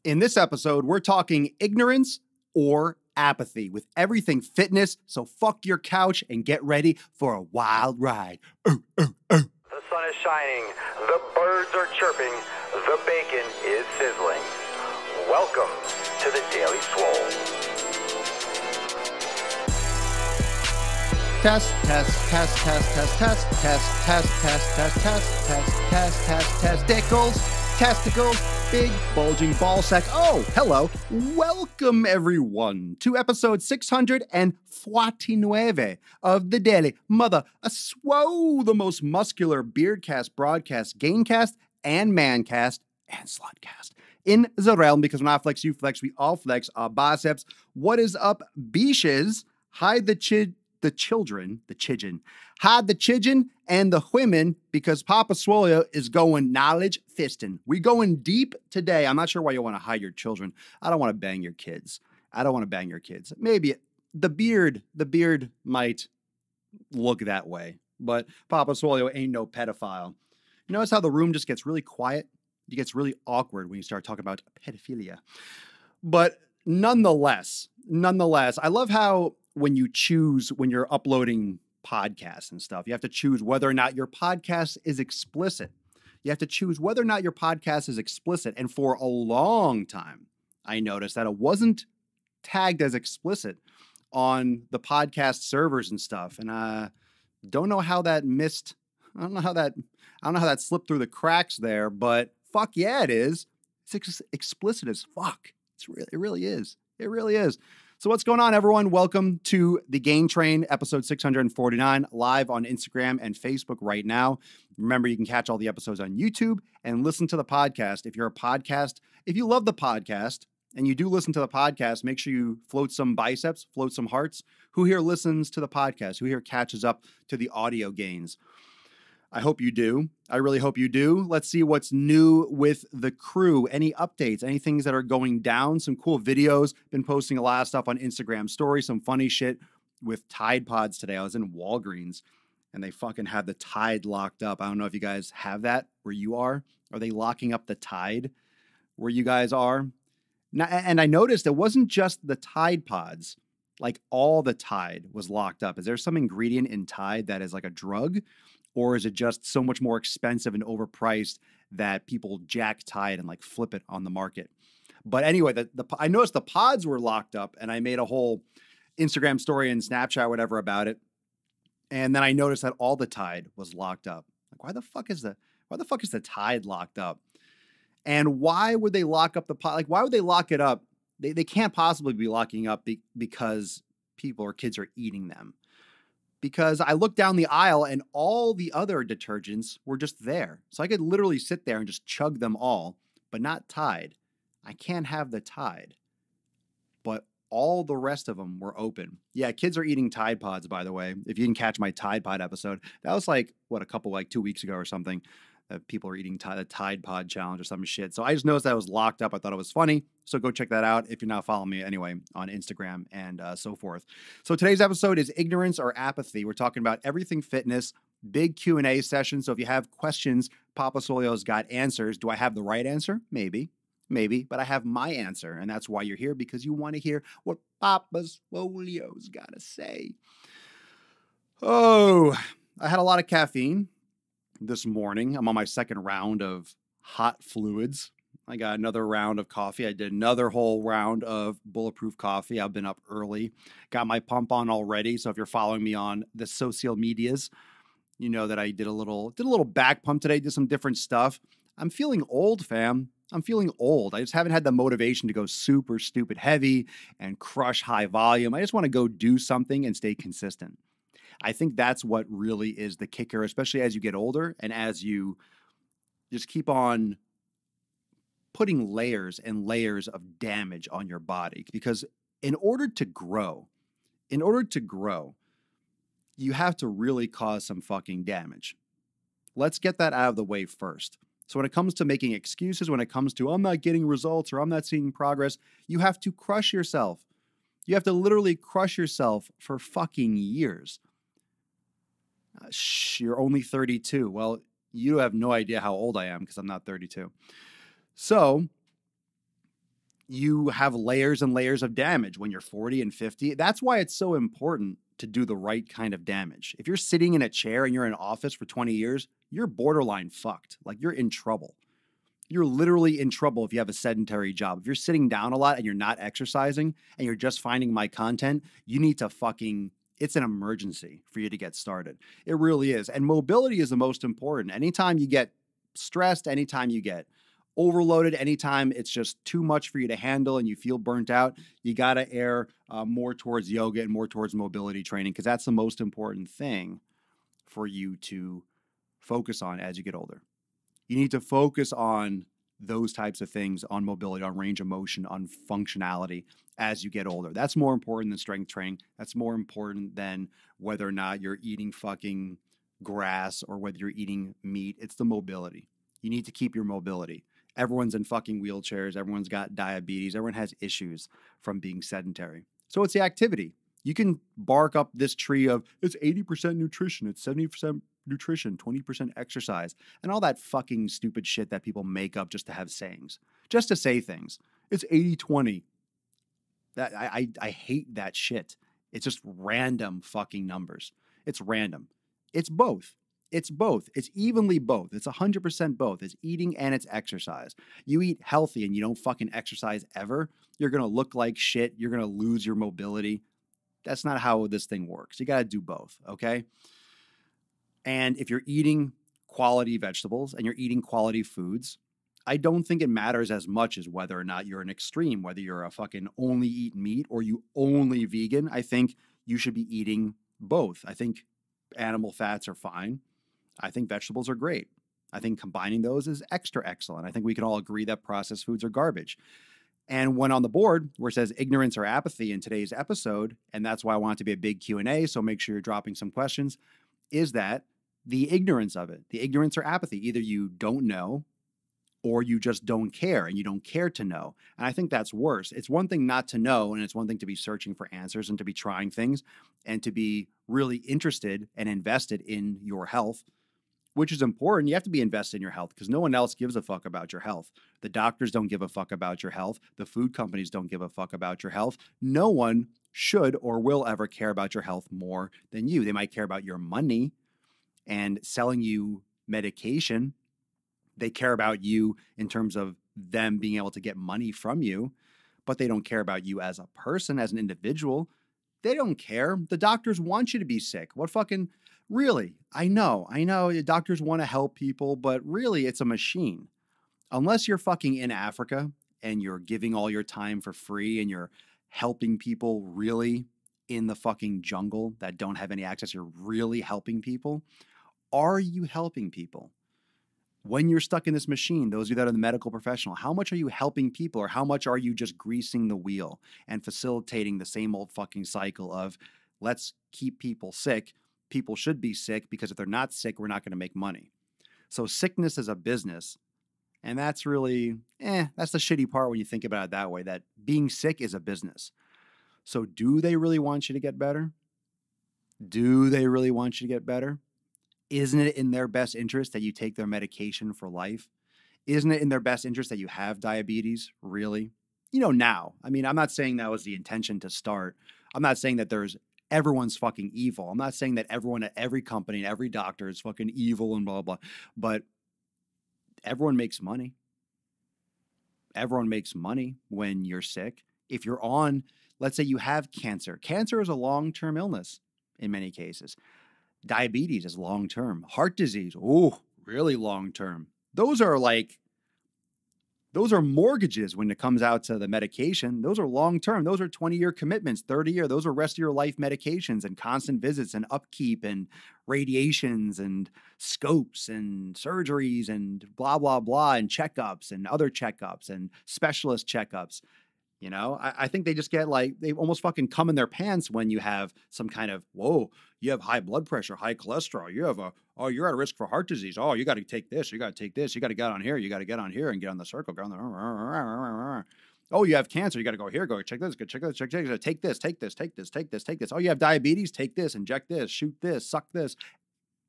In this episode, we're talking ignorance or apathy with everything fitness, so fuck your couch and get ready for a wild ride. The sun is shining, the birds are chirping, the bacon is sizzling. Welcome to the Daily Swole. Test, test, test, test, test, test, test, test, test, test, test, test, test, testicles, big bulging ball sack. Oh, hello. Welcome, everyone, to episode 649 of the Daily Mother a Swole, the most muscular beardcast, broadcast, gaincast, and mancast, and slutcast in the realm, because when I flex, you flex, we all flex our biceps. What is up, beaches? Hide the chidgen, hide the chidgen and the women, because Papa Swole is going knowledge fisting. We going deep today. I'm not sure why you want to hide your children. I don't want to bang your kids. Maybe the beard might look that way, but Papa Swole ain't no pedophile. You notice how the room just gets really quiet? It gets really awkward when you start talking about pedophilia. But nonetheless, I love how when you're uploading podcasts and stuff, you have to choose whether or not your podcast is explicit. And for a long time, I noticed that it wasn't tagged as explicit on the podcast servers and stuff. And I don't know how that slipped through the cracks there, but fuck yeah, it is. It's explicit as fuck. It really is. So what's going on, everyone? Welcome to the Game Train, episode 649, live on Instagram and Facebook right now. Remember, you can catch all the episodes on YouTube and listen to the podcast. If you love the podcast and you do listen to the podcast, make sure you float some biceps, float some hearts. Who here listens to the podcast? Who here catches up to the audio gains? I hope you do. I really hope you do. Let's see what's new with the crew. Any updates, any things that are going down, some cool videos. Been posting a lot of stuff on Instagram stories, some funny shit with Tide Pods today. I was in Walgreens and they fucking had the Tide locked up. I don't know if you guys have that where you are. Are they locking up the Tide where you guys are? Now, and I noticed it wasn't just the Tide Pods. Like all the Tide was locked up. Is there some ingredient in Tide that is like a drug? Or is it just so much more expensive and overpriced that people jack Tide and like flip it on the market? But anyway, I noticed the pods were locked up, and I made a whole Instagram story and Snapchat, whatever, about it. And then I noticed that all the Tide was locked up. Like, why the fuck is the Tide locked up? And why would they lock up the pod? Like, why would they lock it up? They can't possibly be locking up because people or kids are eating them. Because I looked down the aisle and all the other detergents were just there. So I could literally sit there and just chug them all, but not Tide. I can't have the Tide. But all the rest of them were open. Yeah, kids are eating Tide Pods, by the way. If you didn't catch my Tide Pod episode, that was like, 2 weeks ago or something. People are eating the Tide Pod challenge or some shit. So I just noticed that it was locked up. I thought it was funny. So go check that out if you're not following me anyway on Instagram and so forth. So today's episode is ignorance or apathy. We're talking about everything fitness, big Q&A session. So if you have questions, Papa Swole's got answers. Do I have the right answer? Maybe, but I have my answer. And that's why you're here, because you want to hear what Papa Swole's got to say. Oh, I had a lot of caffeine this morning. I'm on my second round of hot fluids. I got another round of coffee. I did another whole round of bulletproof coffee. I've been up early, got my pump on already. So if you're following me on the social medias, you know that I did a little back pump today, did some different stuff. I'm feeling old, fam. I'm feeling old. I just haven't had the motivation to go super stupid heavy and crush high volume. I just want to go do something and stay consistent. I think that's what really is the kicker, especially as you get older and as you just keep on putting layers and layers of damage on your body. Because in order to grow, you have to really cause some fucking damage. Let's get that out of the way first. So when it comes to making excuses, when it comes to I'm not getting results or I'm not seeing progress, you have to crush yourself. You have to literally crush yourself for fucking years. You're only 32. Well, you have no idea how old I am because I'm not 32. So you have layers and layers of damage when you're 40 and 50. That's why it's so important to do the right kind of damage. If you're sitting in a chair and you're in an office for 20 years, you're borderline fucked. Like, you're in trouble. You're literally in trouble if you have a sedentary job. If you're sitting down a lot and you're not exercising and you're just finding my content, you need to it's an emergency for you to get started. It really is. And mobility is the most important. Anytime you get stressed, anytime you get overloaded, anytime it's just too much for you to handle and you feel burnt out, you got to err more towards yoga and more towards mobility training, because that's the most important thing for you to focus on as you get older. You need to focus on those types of things, on mobility, on range of motion, on functionality as you get older. That's more important than strength training. That's more important than whether or not you're eating fucking grass or whether you're eating meat. It's the mobility. You need to keep your mobility. Everyone's in fucking wheelchairs. Everyone's got diabetes. Everyone has issues from being sedentary. So it's the activity. You can bark up this tree of it's 80% nutrition, it's 70% nutrition, 20% exercise, and all that fucking stupid shit that people make up just to have sayings, just to say things. It's 80-20. That I hate that shit. It's just random fucking numbers. It's random. It's both. It's both. It's evenly both. It's 100% both. It's eating and it's exercise. You eat healthy and you don't fucking exercise ever, you're going to look like shit. You're going to lose your mobility. That's not how this thing works. You got to do both, okay? And if you're eating quality vegetables and you're eating quality foods, I don't think it matters as much as whether or not you're an extreme, whether you're a fucking only eat meat or you only vegan. I think you should be eating both. I think animal fats are fine. I think vegetables are great. I think combining those is extra excellent. I think we can all agree that processed foods are garbage. And when on the board where it says ignorance or apathy in today's episode, and that's why I want it to be a big Q&A, so make sure you're dropping some questions, is that the ignorance of it, the ignorance or apathy. Either you don't know or you just don't care and you don't care to know. And I think that's worse. It's one thing not to know, and it's one thing to be searching for answers and to be trying things and to be really interested and invested in your health, which is important. You have to be invested in your health because no one else gives a fuck about your health. The doctors don't give a fuck about your health. The food companies don't give a fuck about your health. No one should or will ever care about your health more than you. They might care about your money and selling you medication. They care about you in terms of them being able to get money from you, but they don't care about you as a person, as an individual. They don't care. The doctors want you to be sick. What fucking... Really, I know doctors want to help people, but really it's a machine. Unless you're fucking in Africa and you're giving all your time for free and you're helping people really in the fucking jungle that don't have any access, you're really helping people. Are you helping people? When you're stuck in this machine, those of you that are the medical professional, how much are you helping people or how much are you just greasing the wheel and facilitating the same old fucking cycle of let's keep people sick? People should be sick because if they're not sick, we're not going to make money. So sickness is a business. And that's really, that's the shitty part when you think about it that way, that being sick is a business. So do they really want you to get better? Do they really want you to get better? Isn't it in their best interest that you take their medication for life? Isn't it in their best interest that you have diabetes? Really? Now. I mean, I'm not saying that was the intention to start. I'm not saying that everyone's fucking evil. I'm not saying that everyone at every company and every doctor is fucking evil and blah, blah, blah. But everyone makes money. Everyone makes money when you're sick. If you're on, let's say you have cancer. Cancer is a long-term illness in many cases. Diabetes is long-term. Heart disease, really long-term. Those are mortgages when it comes out to the medication. Those are long-term. Those are 20-year commitments, 30-year. Those are rest of your life medications and constant visits and upkeep and radiations and scopes and surgeries and blah, blah, blah, and checkups and other checkups and specialist checkups. I think they just get they almost fucking come in their pants when you have some kind of, you have high blood pressure, high cholesterol. You have you're at risk for heart disease. Oh, you got to take this. You got to take this. You got to get on here. You got to get on here and get on the circle. Oh, you have cancer. You got to go here. Go check this. Go check this. Check this. Take this. Take this. Take this. Take this. Take this. Oh, you have diabetes. Take this. Inject this. Shoot this. Suck this.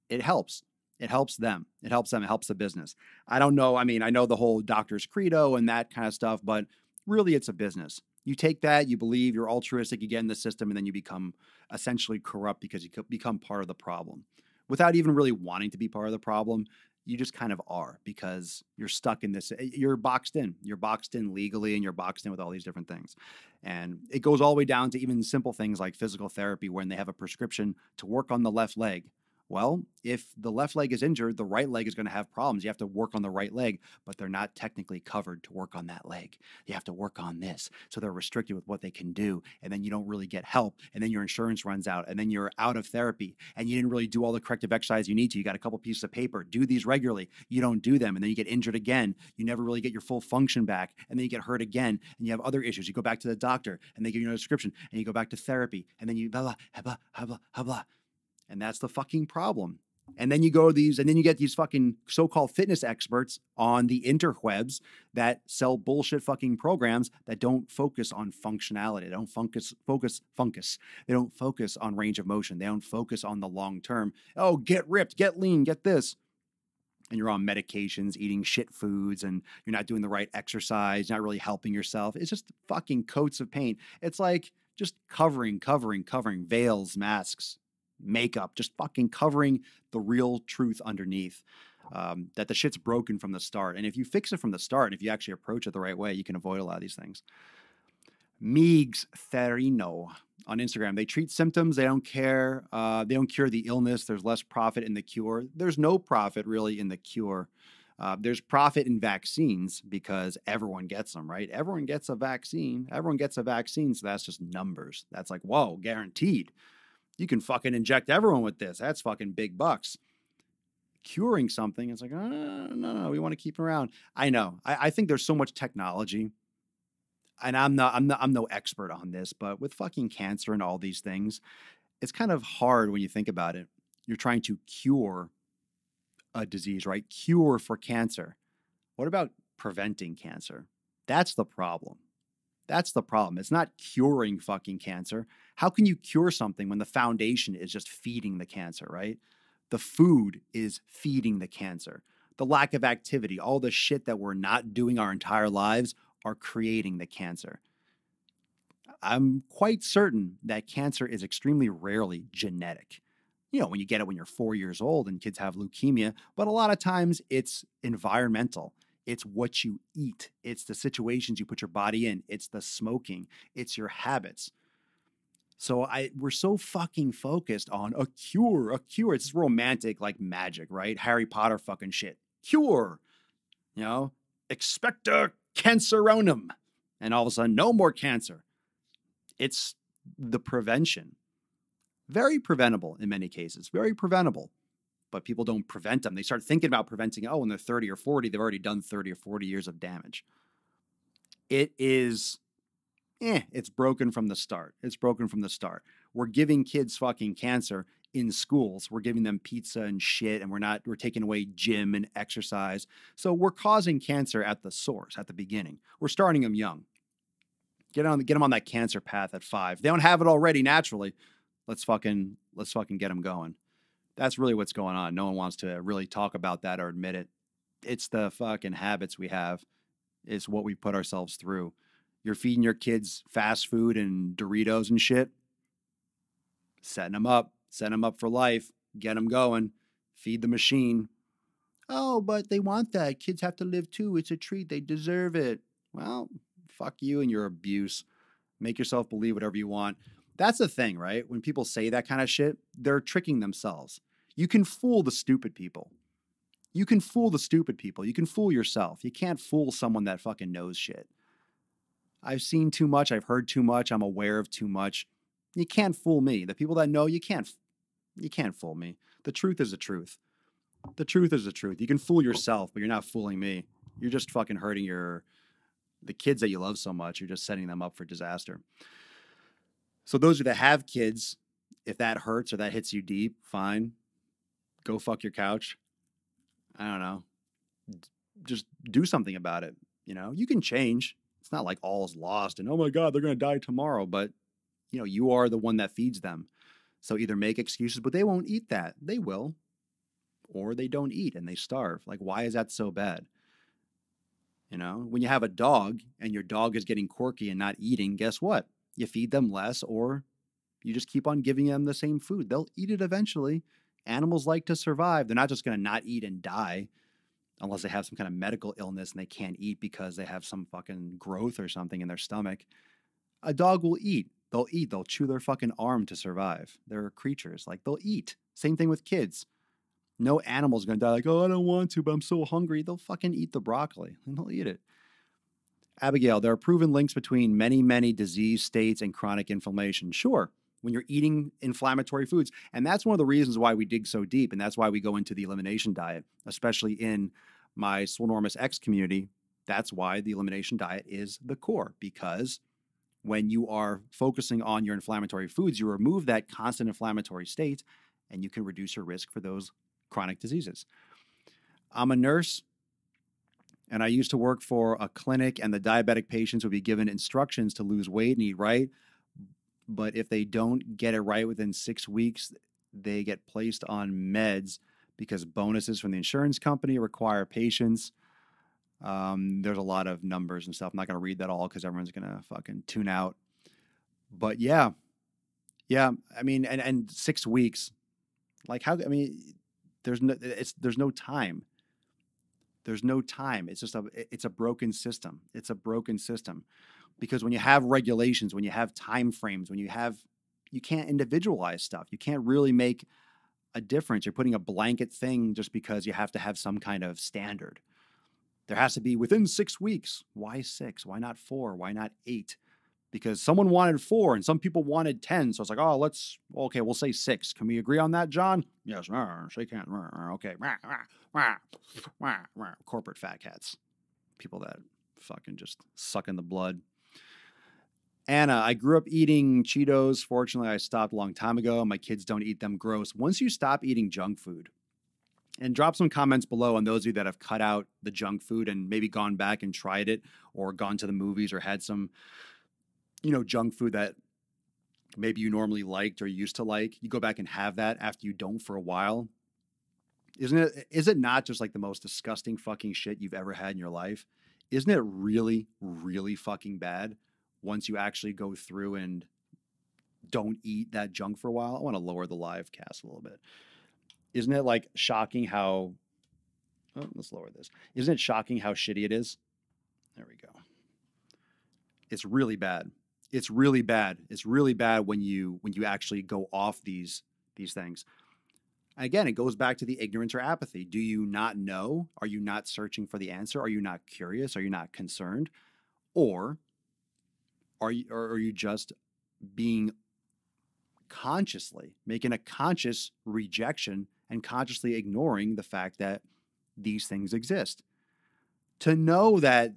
It helps. It helps them. It helps them. It helps the business. I don't know. I mean, I know the whole doctor's credo and that kind of stuff, but really it's a business. You take that, you believe you're altruistic, you get in the system, and then you become essentially corrupt because you become part of the problem. Without even really wanting to be part of the problem, you just kind of are because you're stuck in this. You're boxed in. You're boxed in legally and you're boxed in with all these different things. And it goes all the way down to even simple things like physical therapy when they have a prescription to work on the left leg. Well, if the left leg is injured, the right leg is going to have problems. You have to work on the right leg, but they're not technically covered to work on that leg. You have to work on this. So they're restricted with what they can do. And then you don't really get help. And then your insurance runs out. And then you're out of therapy. And you didn't really do all the corrective exercise you need to. You got a couple pieces of paper. Do these regularly. You don't do them. And then you get injured again. You never really get your full function back. And then you get hurt again. And you have other issues. You go back to the doctor and they give you a prescription. And you go back to therapy. And then you blah, blah, blah, blah, blah, blah. And that's the fucking problem. And then you go to these, and then you get these fucking so-called fitness experts on the interwebs that sell bullshit fucking programs that don't focus on functionality. They don't focus. They don't focus on range of motion. They don't focus on the long term. Oh, get ripped, get lean, get this. And you're on medications, eating shit foods, and you're not doing the right exercise, not really helping yourself. It's just fucking coats of paint. It's like just covering, veils, masks, makeup, just fucking covering the real truth underneath, that the shit's broken from the start. And if you fix it from the start, and if you actually approach it the right way, you can avoid a lot of these things. Meigs Therino on Instagram. They treat symptoms. They don't care. They don't cure the illness. There's less profit in the cure. There's no profit really in the cure. There's profit in vaccines because everyone gets them, right? Everyone gets a vaccine. Everyone gets a vaccine. So that's just numbers. That's like, whoa, guaranteed. You can fucking inject everyone with this. That's fucking big bucks. Curing something, it's like, no, we want to keep it around. I know. I think there's so much technology, and I'm no expert on this, but with fucking cancer and all these things, it's kind of hard when you think about it. You're trying to cure a disease, right? Cure for cancer. What about preventing cancer? That's the problem. That's the problem. It's not curing fucking cancer. How can you cure something when the foundation is just feeding the cancer, right? The food is feeding the cancer. The lack of activity, all the shit that we're not doing our entire lives are creating the cancer. I'm quite certain that cancer is extremely rarely genetic. You know, when you get it when you're 4 years old and kids have leukemia, but a lot of times it's environmental. It's what you eat. It's the situations you put your body in. It's the smoking. It's your habits. So we're so fucking focused on a cure. It's romantic like magic, right? Harry Potter fucking shit. Cure. You know, expecto canceronum. And all of a sudden, no more cancer. It's the prevention. Very preventable in many cases. Very preventable. But people don't prevent them. They start thinking about preventing, when they're 30 or 40, they've already done 30 or 40 years of damage. It is, it's broken from the start. It's broken from the start. We're giving kids fucking cancer in schools. We're giving them pizza and shit, and we're taking away gym and exercise. So we're causing cancer at the source, at the beginning. We're starting them young. Get them on that cancer path at 5. They don't have it already naturally. Let's fucking get them going. That's really what's going on. No one wants to really talk about that or admit it. It's the fucking habits we have. It's what we put ourselves through. You're feeding your kids fast food and Doritos and shit. Setting them up for life. Get them going. Feed the machine. Oh, but they want that. Kids have to live too. It's a treat. They deserve it. Well, fuck you and your abuse. Make yourself believe whatever you want. That's the thing, right? When people say that kind of shit, they're tricking themselves. You can fool the stupid people. You can fool yourself. You can't fool someone that fucking knows shit. I've seen too much. I've heard too much. I'm aware of too much. You can't fool me. The people that know, you can't fool me. The truth is the truth. The truth is the truth. You can fool yourself, but you're not fooling me. You're just fucking hurting the kids that you love so much. You're just setting them up for disaster. So those that have kids, if that hurts or that hits you deep, fine. Go fuck your couch. I don't know. Just do something about it. You know, you can change. It's not like all is lost and, oh my God, they're going to die tomorrow. But, you know, you are the one that feeds them. So either make excuses, but they won't eat that. They will. Or they don't eat and they starve. Like, why is that so bad? You know, when you have a dog and your dog is getting quirky and not eating, guess what? You feed them less, or you just keep on giving them the same food. They'll eat it eventually. Animals like to survive. They're not just going to not eat and die unless they have some kind of medical illness and they can't eat because they have some fucking growth or something in their stomach. A dog will eat. They'll eat. They'll chew their fucking arm to survive. They're creatures. Like, they'll eat. Same thing with kids. No animal's going to die like, oh, I don't want to, but I'm so hungry. They'll fucking eat the broccoli and they'll eat it. Abigail, there are proven links between many, many disease states and chronic inflammation. Sure, when you're eating inflammatory foods. And that's one of the reasons why we dig so deep. And that's why we go into the elimination diet, especially in my Swolenormous X community. That's why the elimination diet is the core, because when you are focusing on your inflammatory foods, you remove that constant inflammatory state and you can reduce your risk for those chronic diseases. I'm a nurse and I used to work for a clinic, and the diabetic patients would be given instructions to lose weight and eat right. But if they don't get it right within 6 weeks, they get placed on meds because bonuses from the insurance company require patience. There's a lot of numbers and stuff. I'm not going to read that all because everyone's going to fucking tune out. But yeah. I mean, and 6 weeks, like how, I mean, there's no time. There's no time. It's just it's a broken system. It's a broken system because when you have regulations, when you have time frames, you can't individualize stuff. You can't really make a difference. You're putting a blanket thing just because you have to have some kind of standard. There has to be within 6 weeks. Why 6? Why not 4? Why not 8? Because someone wanted 4 and some people wanted 10. So it's like, oh, okay, we'll say 6. Can we agree on that, John? Yes. Shake hands. Okay. Corporate fat cats. People that fucking just suck in the blood. Anna, I grew up eating Cheetos. Fortunately, I stopped a long time ago. My kids don't eat them. Gross. Once you stop eating junk food, and drop some comments below on those of you that have cut out the junk food and maybe gone back and tried it or gone to the movies or had some, junk food that maybe you normally liked or used to like. You go back and have that after you don't for a while. Is it not just like the most disgusting fucking shit you've ever had in your life? Isn't it really, really fucking bad once you actually go through and don't eat that junk for a while? I want to lower the live cast a little bit. Isn't it like shocking how, let's lower this. Isn't it shocking how shitty it is? There we go. It's really bad. It's really bad. It's really bad when you actually go off these things. Again, it goes back to the ignorance or apathy. Do you not know? Are you not searching for the answer? Are you not curious? Are you not concerned? Or are you just being consciously making a conscious rejection and consciously ignoring the fact that these things exist? To know that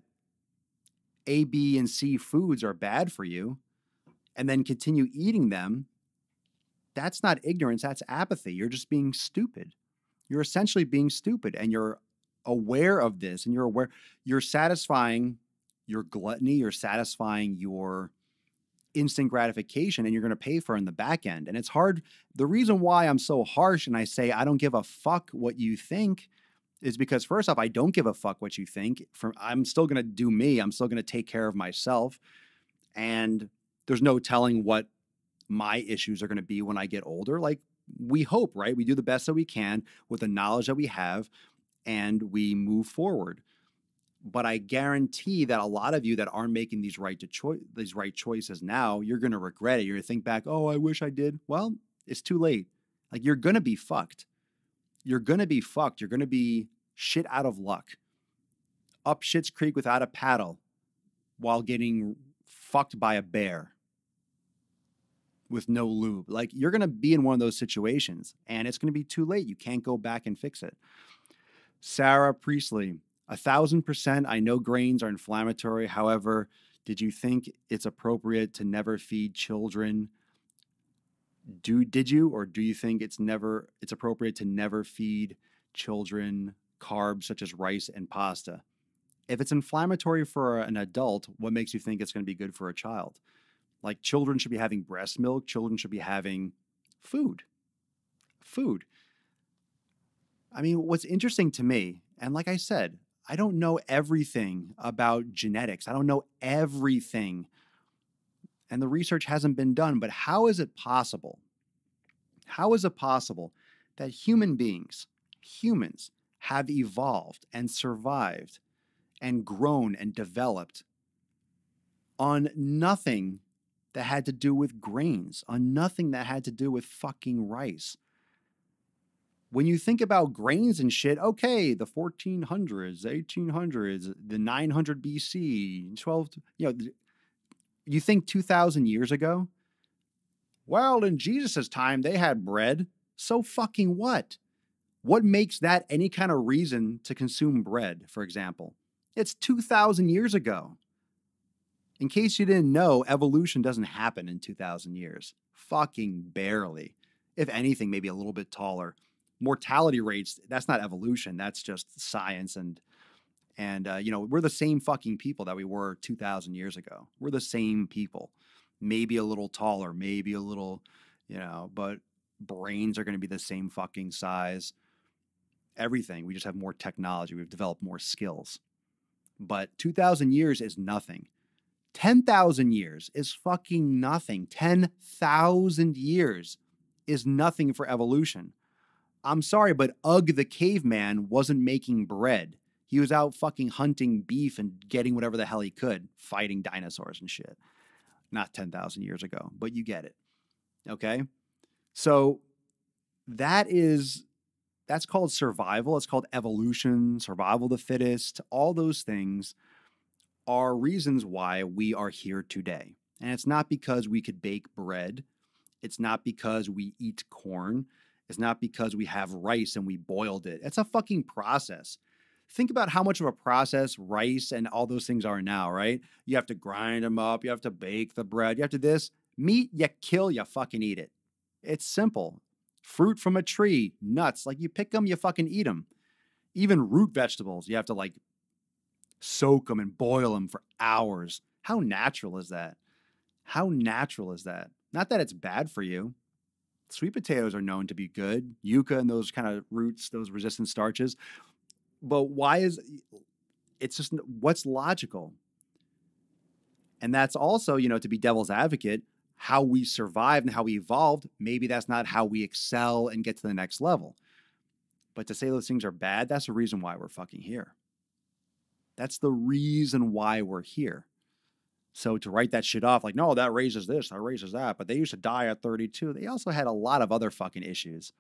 A, B, and C foods are bad for you and then continue eating them, that's not ignorance, that's apathy. You're just being stupid. You're essentially being stupid, and you're aware of this, and you're satisfying your gluttony, you're satisfying your instant gratification, and you're going to pay for it in the back end. And it's hard. The reason why I'm so harsh and I say I don't give a fuck what you think is because, first off, I don't give a fuck what you think. I'm still going to do me. I'm still going to take care of myself. And there's no telling what my issues are going to be when I get older. Like, we hope, right? We do the best that we can with the knowledge that we have, and we move forward. But I guarantee that a lot of you that aren't making these right choices now, you're going to regret it. You're going to think back, oh, I wish I did. Well, it's too late. Like, you're going to be fucked. You're going to be fucked. You're going to be shit out of luck. Up Shit's Creek without a paddle while getting fucked by a bear with no lube. Like, you're going to be in one of those situations, and it's going to be too late. You can't go back and fix it. Sarah Priestley, 1,000%. I know grains are inflammatory. However, did you think it's appropriate to never feed children? Did you, or do you think it's appropriate to never feed children carbs such as rice and pasta? If it's inflammatory for an adult, what makes you think it's going to be good for a child? Like, children should be having breast milk. Children should be having food. I mean, what's interesting to me, and like I said, I don't know everything about genetics. I don't know everything. And the research hasn't been done. But how is it possible? How is it possible that humans, have evolved and survived and grown and developed on nothing that had to do with grains, on nothing that had to do with fucking rice? When you think about grains and shit, okay, the 1400s, 1800s, the 900 BC, 12, you think 2,000 years ago? Well, in Jesus' time, they had bread. So fucking what? What makes that any kind of reason to consume bread, for example? It's 2,000 years ago. In case you didn't know, evolution doesn't happen in 2,000 years. Fucking barely. If anything, maybe a little bit taller. Mortality rates, that's not evolution. That's just science. And we're the same fucking people that we were 2,000 years ago. We're the same people. Maybe a little taller, maybe a little, but brains are going to be the same fucking size. Everything. We just have more technology. We've developed more skills. But 2,000 years is nothing. 10,000 years is fucking nothing. 10,000 years is nothing for evolution. I'm sorry, but Ugg the caveman wasn't making bread. He was out fucking hunting beef and getting whatever the hell he could, fighting dinosaurs and shit. Not 10,000 years ago, but you get it. Okay? So that's called survival. It's called evolution, survival of the fittest. All those things are reasons why we are here today. And it's not because we could bake bread. It's not because we eat corn. It's not because we have rice and we boiled it. It's a fucking process. Think about how much of a process rice and all those things are now, right? You have to grind them up. You have to bake the bread. You have to this. Meat, you kill, you fucking eat it. It's simple. Fruit from a tree, nuts. Like you pick them, you fucking eat them. Even root vegetables, you have to soak them and boil them for hours. How natural is that? How natural is that? Not that it's bad for you. Sweet potatoes are known to be good. Yucca and those kind of roots, those resistant starches. But it's just what's logical? And that's also, to be devil's advocate, how we survived and how we evolved. Maybe that's not how we excel and get to the next level. But to say those things are bad, that's the reason why we're fucking here. That's the reason why we're here. So to write that shit off, no, that raises this, that raises that, but they used to die at 32. They also had a lot of other fucking issues.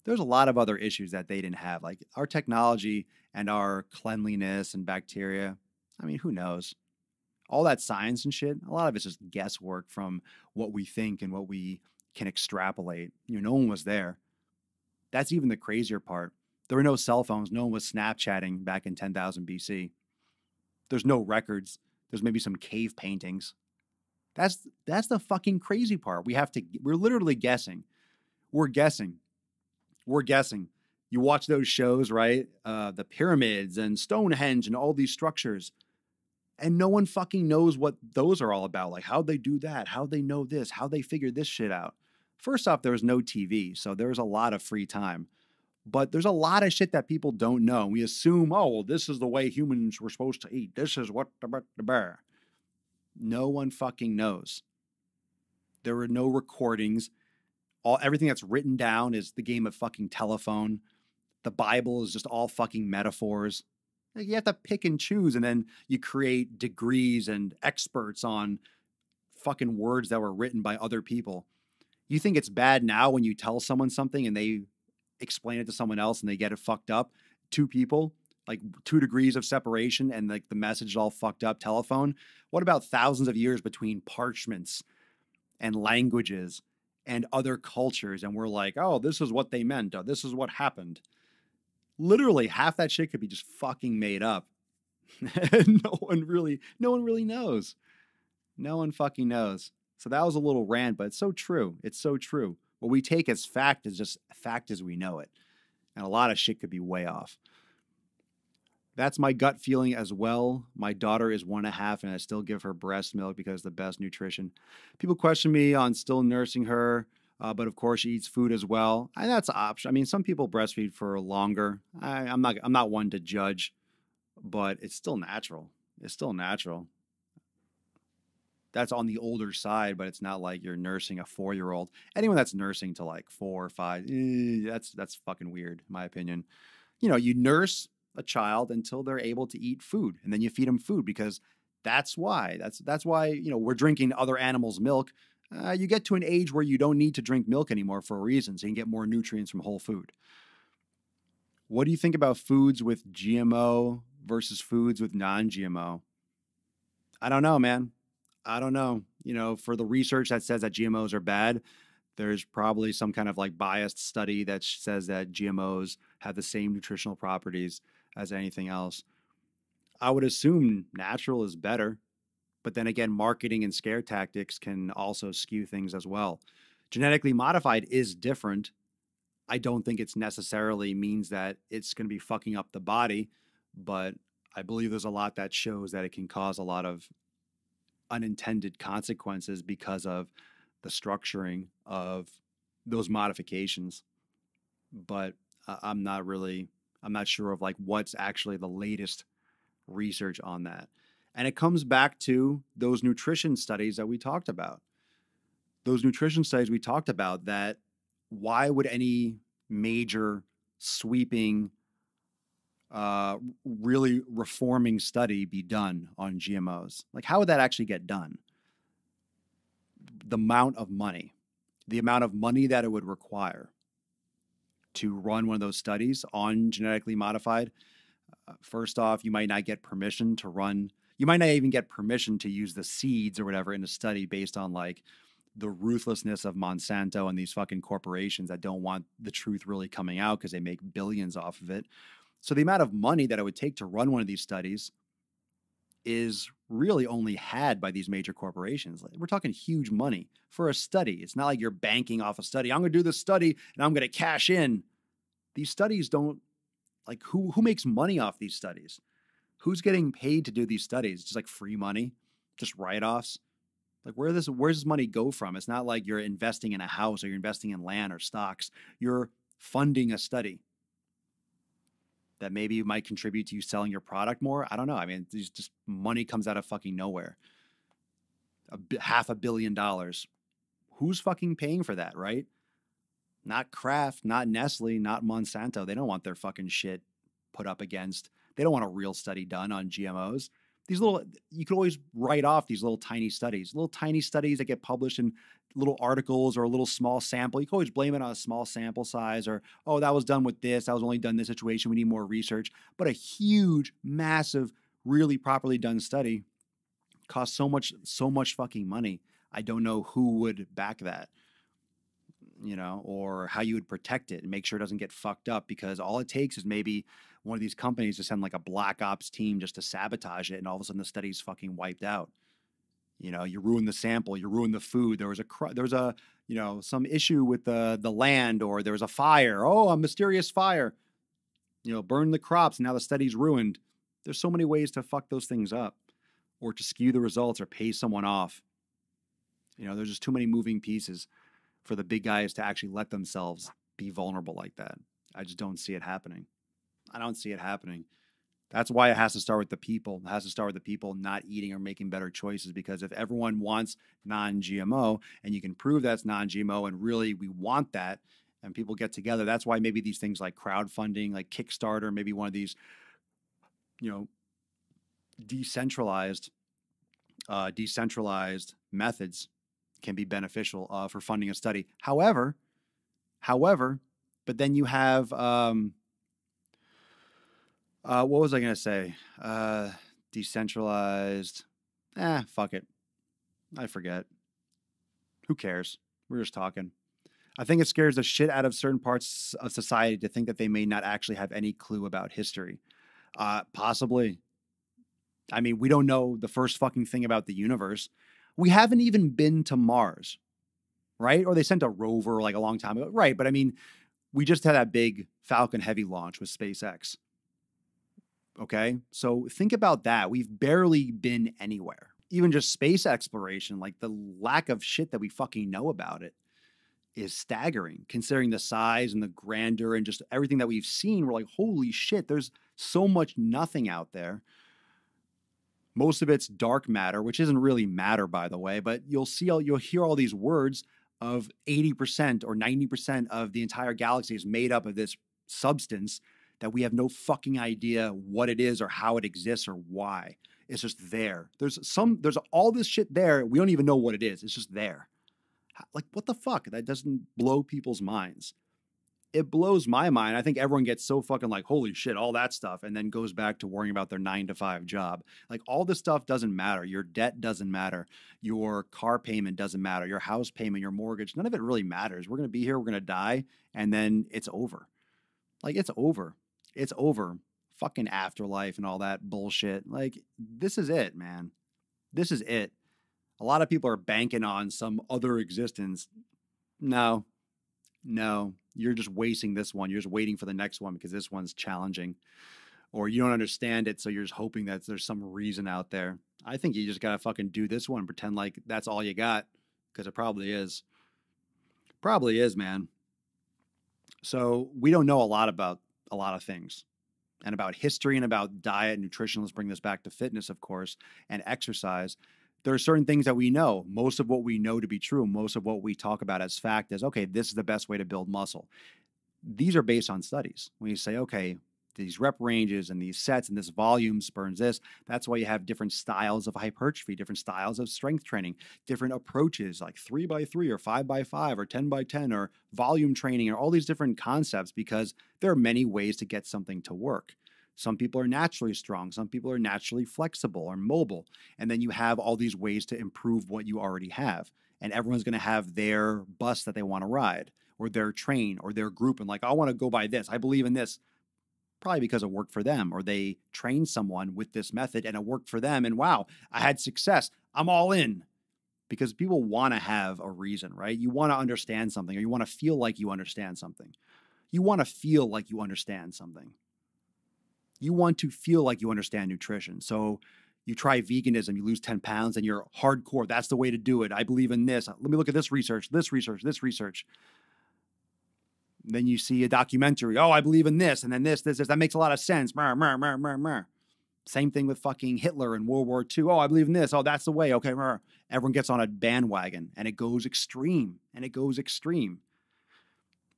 There's a lot of other issues that they didn't have, like our technology and our cleanliness and bacteria. I mean, who knows? All that science and shit, a lot of it's just guesswork from what we think and what we can extrapolate. No one was there. That's even the crazier part. There were no cell phones. No one was Snapchatting back in 10,000 BC. There's no records. There's maybe some cave paintings. That's the fucking crazy part. We're literally guessing. We're guessing. You watch those shows, right? The pyramids and Stonehenge and all these structures. And no one fucking knows what those are all about. Like how'd they do that? How'd they know this? How'd they figure this shit out? First off, there was no TV. So there was a lot of free time. But there's a lot of shit that people don't know. We assume, this is the way humans were supposed to eat. This is what the bear. No one fucking knows. There were no recordings. Everything that's written down is the game of fucking telephone. The Bible is just all fucking metaphors. You have to pick and choose, and then you create degrees and experts on fucking words that were written by other people. You think it's bad now when you tell someone something and they explain it to someone else and they get it fucked up? Two people, 2 degrees of separation, and the message is all fucked up. Telephone. What about thousands of years between parchments and languages and other cultures? And we're like, this is what they meant. This is what happened. Literally half that shit could be just fucking made up. No one really knows. No one fucking knows. So that was a little rant, but it's so true. It's so true. What we take as fact is just fact as we know it. And a lot of shit could be way off. That's my gut feeling as well. My daughter is 1.5 and I still give her breast milk because it's the best nutrition. People question me on still nursing her, but of course she eats food as well. And that's an option. I mean, some people breastfeed for longer. I'm not one to judge but it's still natural. It's still natural. That's on the older side, but it's not like you're nursing a 4-year-old. Anyone that's nursing to like 4 or 5, that's fucking weird, in my opinion. You nurse a child until they're able to eat food, and then you feed them food because that's why. That's why we're drinking other animals' milk. You get to an age where you don't need to drink milk anymore for a reason, so you can get more nutrients from whole food. What do you think about foods with GMO versus foods with non-GMO? I don't know, man. I don't know. For the research that says that GMOs are bad, there's probably some kind of like biased study that says that GMOs have the same nutritional properties as anything else. I would assume natural is better, but then again, marketing and scare tactics can also skew things as well. Genetically modified is different. I don't think it's necessarily means that it's going to be fucking up the body, but I believe there's a lot that shows that it can cause a lot of unintended consequences because of the structuring of those modifications. But I'm not sure of like what's actually the latest research on that. And it comes back to those nutrition studies that we talked about. That why would any major sweeping really reforming study be done on GMOs? Like, how would that actually get done? The amount of money that it would require to run one of those studies on genetically modified. First off, you might not get permission to run. You might not even get permission to use the seeds or whatever in a study based on like the ruthlessness of Monsanto and these fucking corporations that don't want the truth really coming out because they make billions off of it. So the amount of money that it would take to run one of these studies is really only had by these major corporations. We're talking huge money for a study. It's not like you're banking off a study. I'm going to do this study and I'm going to cash in. These studies don't, like, who makes money off these studies? Who's getting paid to do these studies? Just like free money, just write-offs. Like, where's this money go from? It's not like you're investing in a house or you're investing in land or stocks. You're funding a study that maybe might contribute to you selling your product more. I don't know. I mean, just money comes out of fucking nowhere. $500 million. Who's fucking paying for that, right? Not Kraft, not Nestle, not Monsanto. They don't want their fucking shit put up against. They don't want a real study done on GMOs. You could always write off these little tiny studies that get published in little articles or a little small sample. You can always blame it on a small sample size or, oh, that was done with this. That was only done in this situation. We need more research. But a huge, massive, really properly done study costs so much fucking money. I don't know who would back that, or how you would protect it and make sure it doesn't get fucked up, because all it takes is maybe one of these companies to send like a black ops team just to sabotage it, and all of a sudden the study's fucking wiped out. You ruin the sample, you ruin the food. There was some issue with the land, or there was a fire. Oh, a mysterious fire. Burn the crops. Now the study's ruined. There's so many ways to fuck those things up, or to skew the results, or pay someone off. There's just too many moving pieces for the big guys to actually let themselves be vulnerable like that. I just don't see it happening. I don't see it happening. That's why it has to start with the people. It has to start with the people not eating or making better choices, because if everyone wants non-GMO and you can prove that's non-GMO and really we want that, and people get together, that's why maybe these things like crowdfunding, like Kickstarter, maybe one of these, decentralized methods can be beneficial for funding a study. However, but then you have, what was I going to say? Decentralized. Fuck it. I forget. Who cares? We're just talking. I think it scares the shit out of certain parts of society to think that they may not actually have any clue about history. Possibly. I mean, we don't know the first fucking thing about the universe. We haven't even been to Mars, right? Or they sent a rover like a long time ago. Right. But I mean, we just had that big Falcon Heavy launch with SpaceX. Okay. So think about that. We've barely been anywhere. Even just space exploration, like the lack of shit that we fucking know about it is staggering, considering the size and the grandeur and just everything that we've seen. We're like, holy shit, there's So much nothing out there. Most of it's dark matter, which isn't really matter, by the way, but you'll hear all these words of 80% or 90% of the entire galaxy is made up of this substance that we have no fucking idea what it is or how it exists or why. It's just there. There's all this shit there. We don't even know what it is. It's just there. Like, what the fuck? That doesn't blow people's minds. It blows my mind. I think everyone gets so fucking like, holy shit, all that stuff, and then goes back to worrying about their 9-to-5 job. Like, all this stuff doesn't matter. Your debt doesn't matter. Your car payment doesn't matter. Your house payment, your mortgage, none of it really matters. We're going to be here, we're going to die, and then it's over. Like, it's over. It's over. Fucking afterlife and all that bullshit. Like, this is it, man. This is it. A lot of people are banking on some other existence. No, you're just wasting this one. You're just waiting for the next one because this one's challenging, or you don't understand it. So you're just hoping that there's some reason out there. I think you just got to fucking do this one and pretend like that's all you got, because it probably is. Probably is, man. So we don't know a lot about a lot of things, and about history and about diet, nutrition. Let's bring this back to fitness, of course, and exercise. There are certain things that we know. Most of what we know to be true, most of what we talk about as fact is, okay, this is the best way to build muscle. These are based on studies. When you say, okay, these rep ranges and these sets and this volume spurns this, that's why you have different styles of hypertrophy, different styles of strength training, different approaches like 3x3 or 5x5 or 10x10 or volume training, or all these different concepts, because there are many ways to get something to work. Some people are naturally strong. Some people are naturally flexible or mobile. And then you have all these ways to improve what you already have. And everyone's going to have their bus that they want to ride, or their train, or their group. And like, I want to go by this. I believe in this. Probably because it worked for them, or they trained someone with this method and it worked for them. And wow, I had success. I'm all in. Because people want to have a reason, right? You want to understand something, or you want to feel like you understand something. You want to feel like you understand something. You want to feel like you understand nutrition. So you try veganism, you lose 10 pounds, and you're hardcore. That's the way to do it. I believe in this. Let me look at this research, this research, this research. Then you see a documentary. Oh, I believe in this, and then this. That makes a lot of sense. Same thing with fucking Hitler in World War II. Oh, I believe in this. Oh, that's the way. Okay. Everyone gets on a bandwagon, and it goes extreme, and it goes extreme.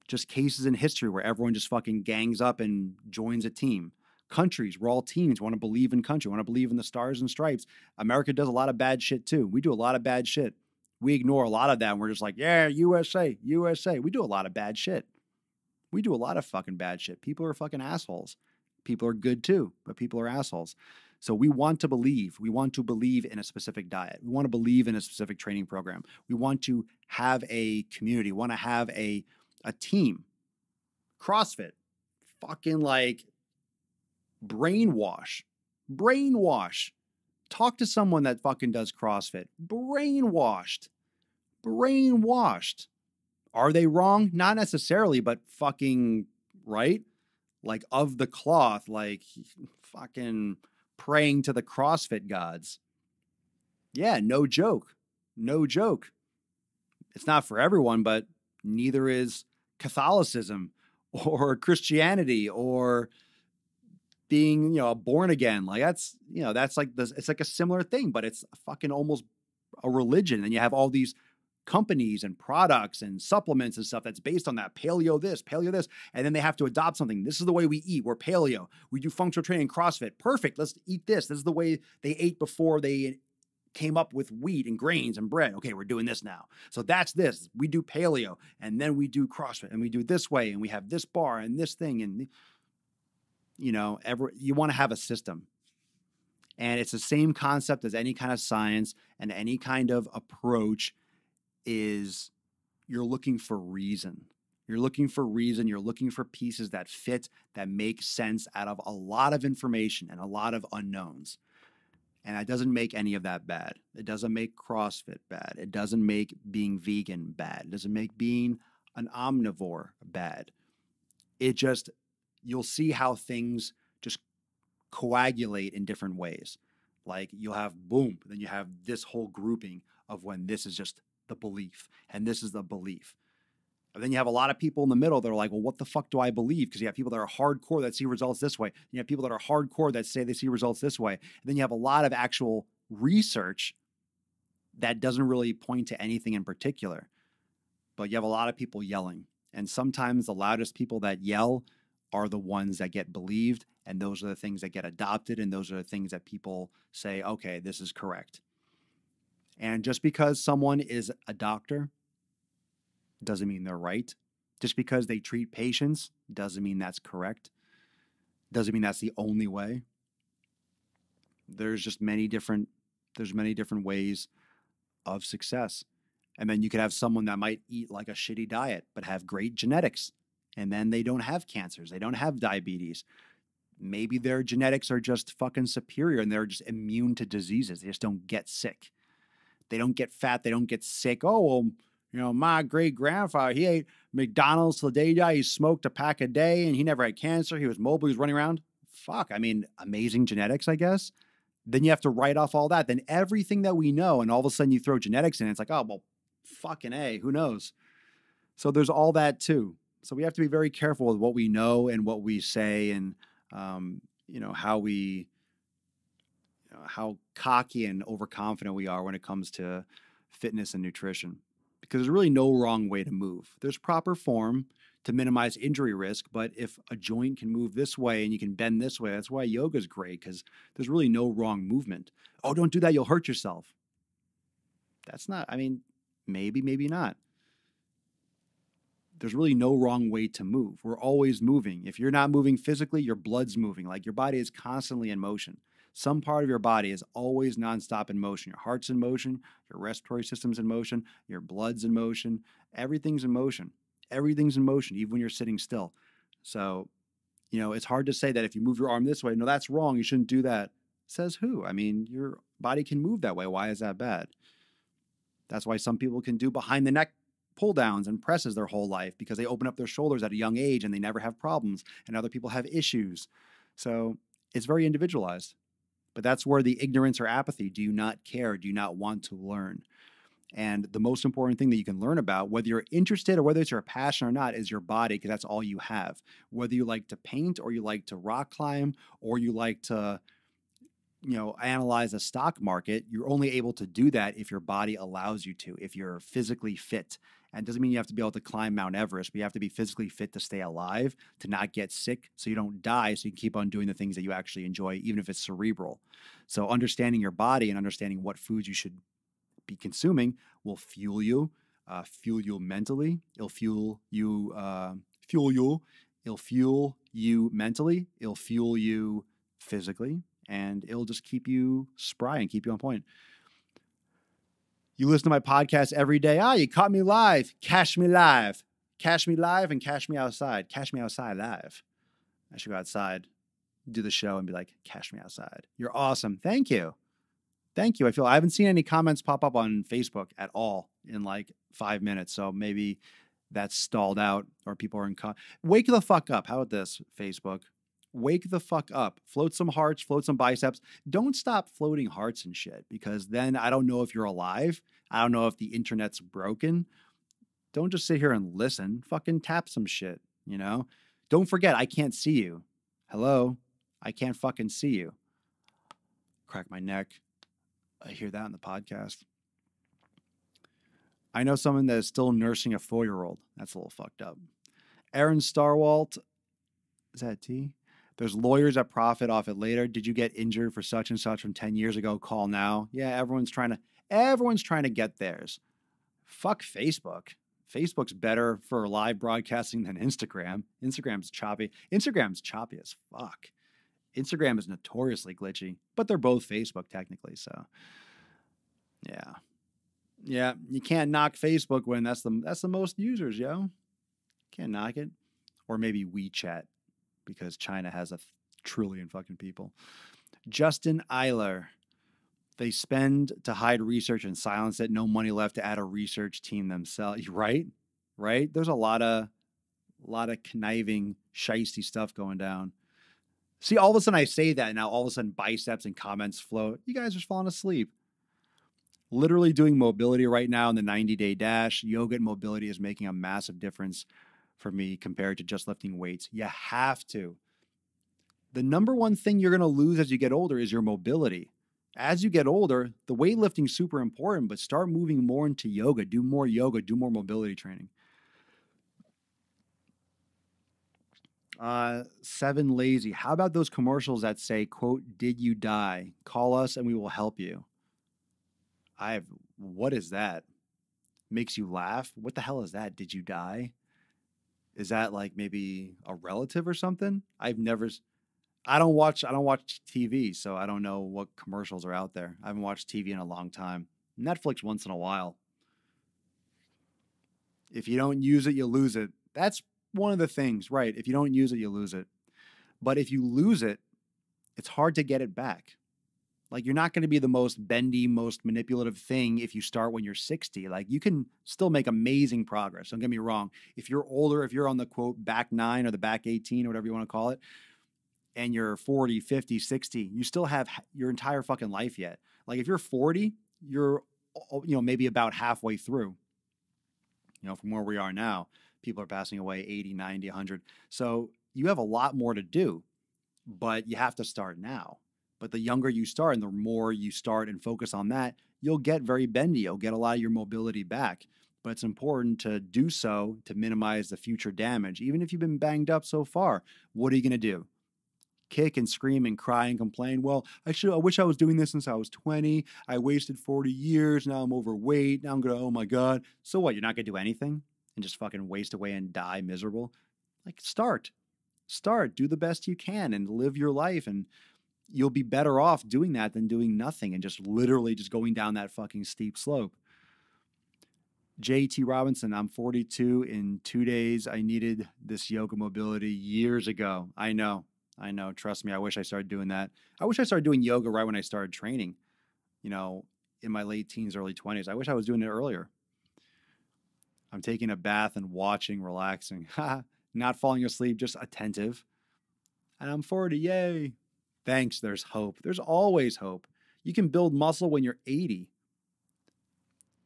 Just cases in history where everyone just fucking gangs up and joins a team. Countries, we're all teams. We want to believe in country. We want to believe in the stars and stripes. America does a lot of bad shit too. We do a lot of bad shit. We ignore a lot of that, and we're just like, yeah, USA, USA. We do a lot of bad shit. We do a lot of fucking bad shit. People are fucking assholes. People are good too, but people are assholes. So we want to believe. We want to believe in a specific diet. We want to believe in a specific training program. We want to have a community. We want to have a team. CrossFit. Fucking like brainwash. Brainwash. Talk to someone that fucking does CrossFit. Brainwashed. Brainwashed. Are they wrong? Not necessarily, but fucking right? Like of the cloth, like fucking praying to the CrossFit gods. Yeah, no joke. No joke. It's not for everyone, but neither is Catholicism or Christianity or being, born again. Like that's like this, it's like a similar thing, but it's fucking almost a religion. And you have all these companies and products and supplements and stuff that's based on that paleo this, and then they have to adopt something. This is the way we eat. We're paleo. We do functional training, CrossFit. Perfect. Let's eat this. This is the way they ate before they came up with wheat and grains and bread. Okay, we're doing this now. So that's this. We do paleo, and then we do CrossFit, and we do it this way, and we have this bar and this thing, and you want to have a system. And it's the same concept as any kind of science and any kind of approach. Is you're looking for reason. You're looking for reason. You're looking for pieces that fit, that make sense out of a lot of information and a lot of unknowns. And it doesn't make any of that bad. It doesn't make CrossFit bad. It doesn't make being vegan bad. It doesn't make being an omnivore bad. It just, you'll see how things just coagulate in different ways. Like you'll have boom, then you have this whole grouping of when this is just the belief, and this is the belief. And then you have a lot of people in the middle that are like, well, what the fuck do I believe? Because you have people that are hardcore that see results this way. You have people that are hardcore that say they see results this way. And then you have a lot of actual research that doesn't really point to anything in particular. But you have a lot of people yelling. And sometimes the loudest people that yell are the ones that get believed. And those are the things that get adopted. And those are the things that people say, okay, this is correct. And just because someone is a doctor doesn't mean they're right. Just because they treat patients doesn't mean that's correct. Doesn't mean that's the only way. There's many different ways of success. And then you could have someone that might eat like a shitty diet, but have great genetics. And then they don't have cancers. They don't have diabetes. Maybe their genetics are just fucking superior and they're just immune to diseases. They just don't get sick. They don't get fat. They don't get sick. Oh, well, my great grandfather, he ate McDonald's till the day he died. He smoked a pack a day and he never had cancer. He was mobile. He was running around. Fuck. I mean, amazing genetics, I guess. Then you have to write off all that. Then everything that we know, and all of a sudden you throw genetics in, it's like, oh, well, fucking A, who knows? So there's all that too. So we have to be very careful with what we know and what we say and, how cocky and overconfident we are when it comes to fitness and nutrition. Because there's really no wrong way to move. There's proper form to minimize injury risk, but if a joint can move this way and you can bend this way, that's why yoga is great, because there's really no wrong movement. Oh, don't do that, you'll hurt yourself. That's not, maybe, maybe not. There's really no wrong way to move. We're always moving. If you're not moving physically, your blood's moving. Like your body is constantly in motion. Some part of your body is always nonstop in motion. Your heart's in motion, your respiratory system's in motion, your blood's in motion, everything's in motion. Everything's in motion, even when you're sitting still. So, it's hard to say that if you move your arm this way, no, that's wrong, you shouldn't do that. Says who? Your body can move that way. Why is that bad? That's why some people can do behind the neck pull downs and presses their whole life, because they open up their shoulders at a young age and they never have problems, and other people have issues. So it's very individualized. But that's where the ignorance or apathy, do you not care, do you not want to learn? And the most important thing that you can learn about, whether you're interested or whether it's your passion or not, is your body, because that's all you have. Whether you like to paint or you like to rock climb or you like to, analyze a stock market, you're only able to do that if your body allows you to, if you're physically fit. And it doesn't mean you have to be able to climb Mount Everest, but you have to be physically fit to stay alive, to not get sick, so you don't die, so you can keep on doing the things that you actually enjoy, even if it's cerebral. So understanding your body and understanding what foods you should be consuming will fuel you mentally. It'll fuel you mentally. It'll fuel you physically, and it'll just keep you spry and keep you on point. You listen to my podcast every day. You caught me live. Cash me live. Cash me live and cash me outside. Cash me outside live. I should go outside, do the show, and be like, cash me outside. You're awesome. Thank you. Thank you. I haven't seen any comments pop up on Facebook at all in like 5 minutes. So maybe that's stalled out or people are in. Wake the fuck up. How about this, Facebook? Wake the fuck up. Float some hearts, float some biceps. Don't stop floating hearts and shit, because then I don't know if you're alive. I don't know if the internet's broken. Don't just sit here and listen. Fucking tap some shit, Don't forget, I can't see you. Hello? I can't fucking see you. Crack my neck. I hear that in the podcast. I know someone that is still nursing a 4-year-old. That's a little fucked up. Aaron Starwalt. Is that a T? There's lawyers that profit off it later. Did you get injured for such and such from 10 years ago? Call now. Yeah, everyone's trying to get theirs. Fuck Facebook. Facebook's better for live broadcasting than Instagram. Instagram's choppy. Instagram's choppy as fuck. Instagram is notoriously glitchy, but they're both Facebook technically. So yeah, you can't knock Facebook when that's the most users, yo. Can't knock it. Or maybe WeChat, because China has 1 trillion fucking people. Justin Eiler. They spend to hide research and silence it. No money left to add a research team themselves. Right? There's a lot of conniving, shisty stuff going down. See, all of a sudden I say that, and now all of a sudden biceps and comments float. You guys are falling asleep. Literally doing mobility right now in the 90-day dash. Yoga and mobility is making a massive difference for me compared to just lifting weights. You have to. The number one thing you're going to lose as you get older is your mobility. As you get older, the weightlifting is super important, but start moving more into yoga, do more mobility training. 7 lazy. How about those commercials that say, quote, "Did you die? Call us and we will help you." What is that? Makes you laugh? What the hell is that? Did you die? Is that like maybe a relative or something? I don't watch TV, so I don't know what commercials are out there. I haven't watched TV in a long time. Netflix once in a while. If you don't use it, you lose it. That's one of the things, right? If you don't use it, you lose it. But if you lose it, it's hard to get it back. Like, you're not going to be the most bendy, most manipulative thing if you start when you're 60. Like, you can still make amazing progress. Don't get me wrong. If you're older, if you're on the quote back 9 or the back 18 or whatever you want to call it, and you're 40, 50, 60, you still have your entire fucking life yet. Like, if you're 40, you're, maybe about halfway through, from where we are now. People are passing away 80, 90, 100. So you have a lot more to do, but you have to start now. But the younger you start and the more you start and focus on that, you'll get very bendy. You'll get a lot of your mobility back. But it's important to do so to minimize the future damage. Even if you've been banged up so far, what are you going to do? Kick and scream and cry and complain? Well, I wish I was doing this since I was 20. I wasted 40 years. Now I'm overweight. Now I'm going to, oh my God. So what? You're not going to do anything and just fucking waste away and die miserable? Like, start. Do the best you can and live your life, and you'll be better off doing that than doing nothing and just literally just going down that fucking steep slope. JT Robinson, I'm 42. In 2 days, I needed this yoga mobility years ago. I know. Trust me, I wish I started doing that. I wish I started doing yoga right when I started training, in my late teens, early 20s. I wish I was doing it earlier. I'm taking a bath and watching, relaxing. Not falling asleep, just attentive. And I'm 40, yay. Thanks, there's hope. There's always hope. You can build muscle when you're 80.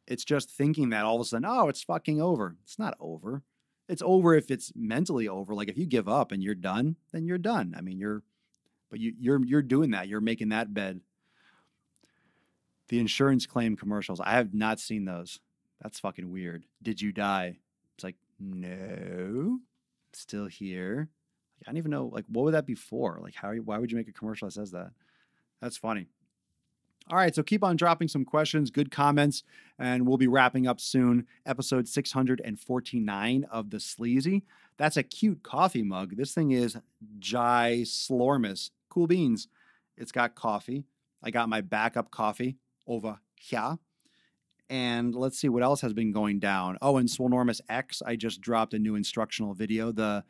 It's just thinking that all of a sudden, oh, it's fucking over. It's not over. It's over if it's mentally over. Like, if you give up and you're done, then you're done. I mean, you're doing that. You're making that bed. The insurance claim commercials. I have not seen those. That's fucking weird. Did you die? It's like, no, still here. I don't even know, like, what would that be for? Like, why would you make a commercial that says that? That's funny. All right, so keep on dropping some questions, good comments, and we'll be wrapping up soon. Episode 649 of The Sleazy. That's a cute coffee mug. This thing is Swolenormous. Cool beans. It's got coffee. I got my backup coffee over here. And let's see what else has been going down. Oh, and Swolenormous X, I just dropped a new instructional video, the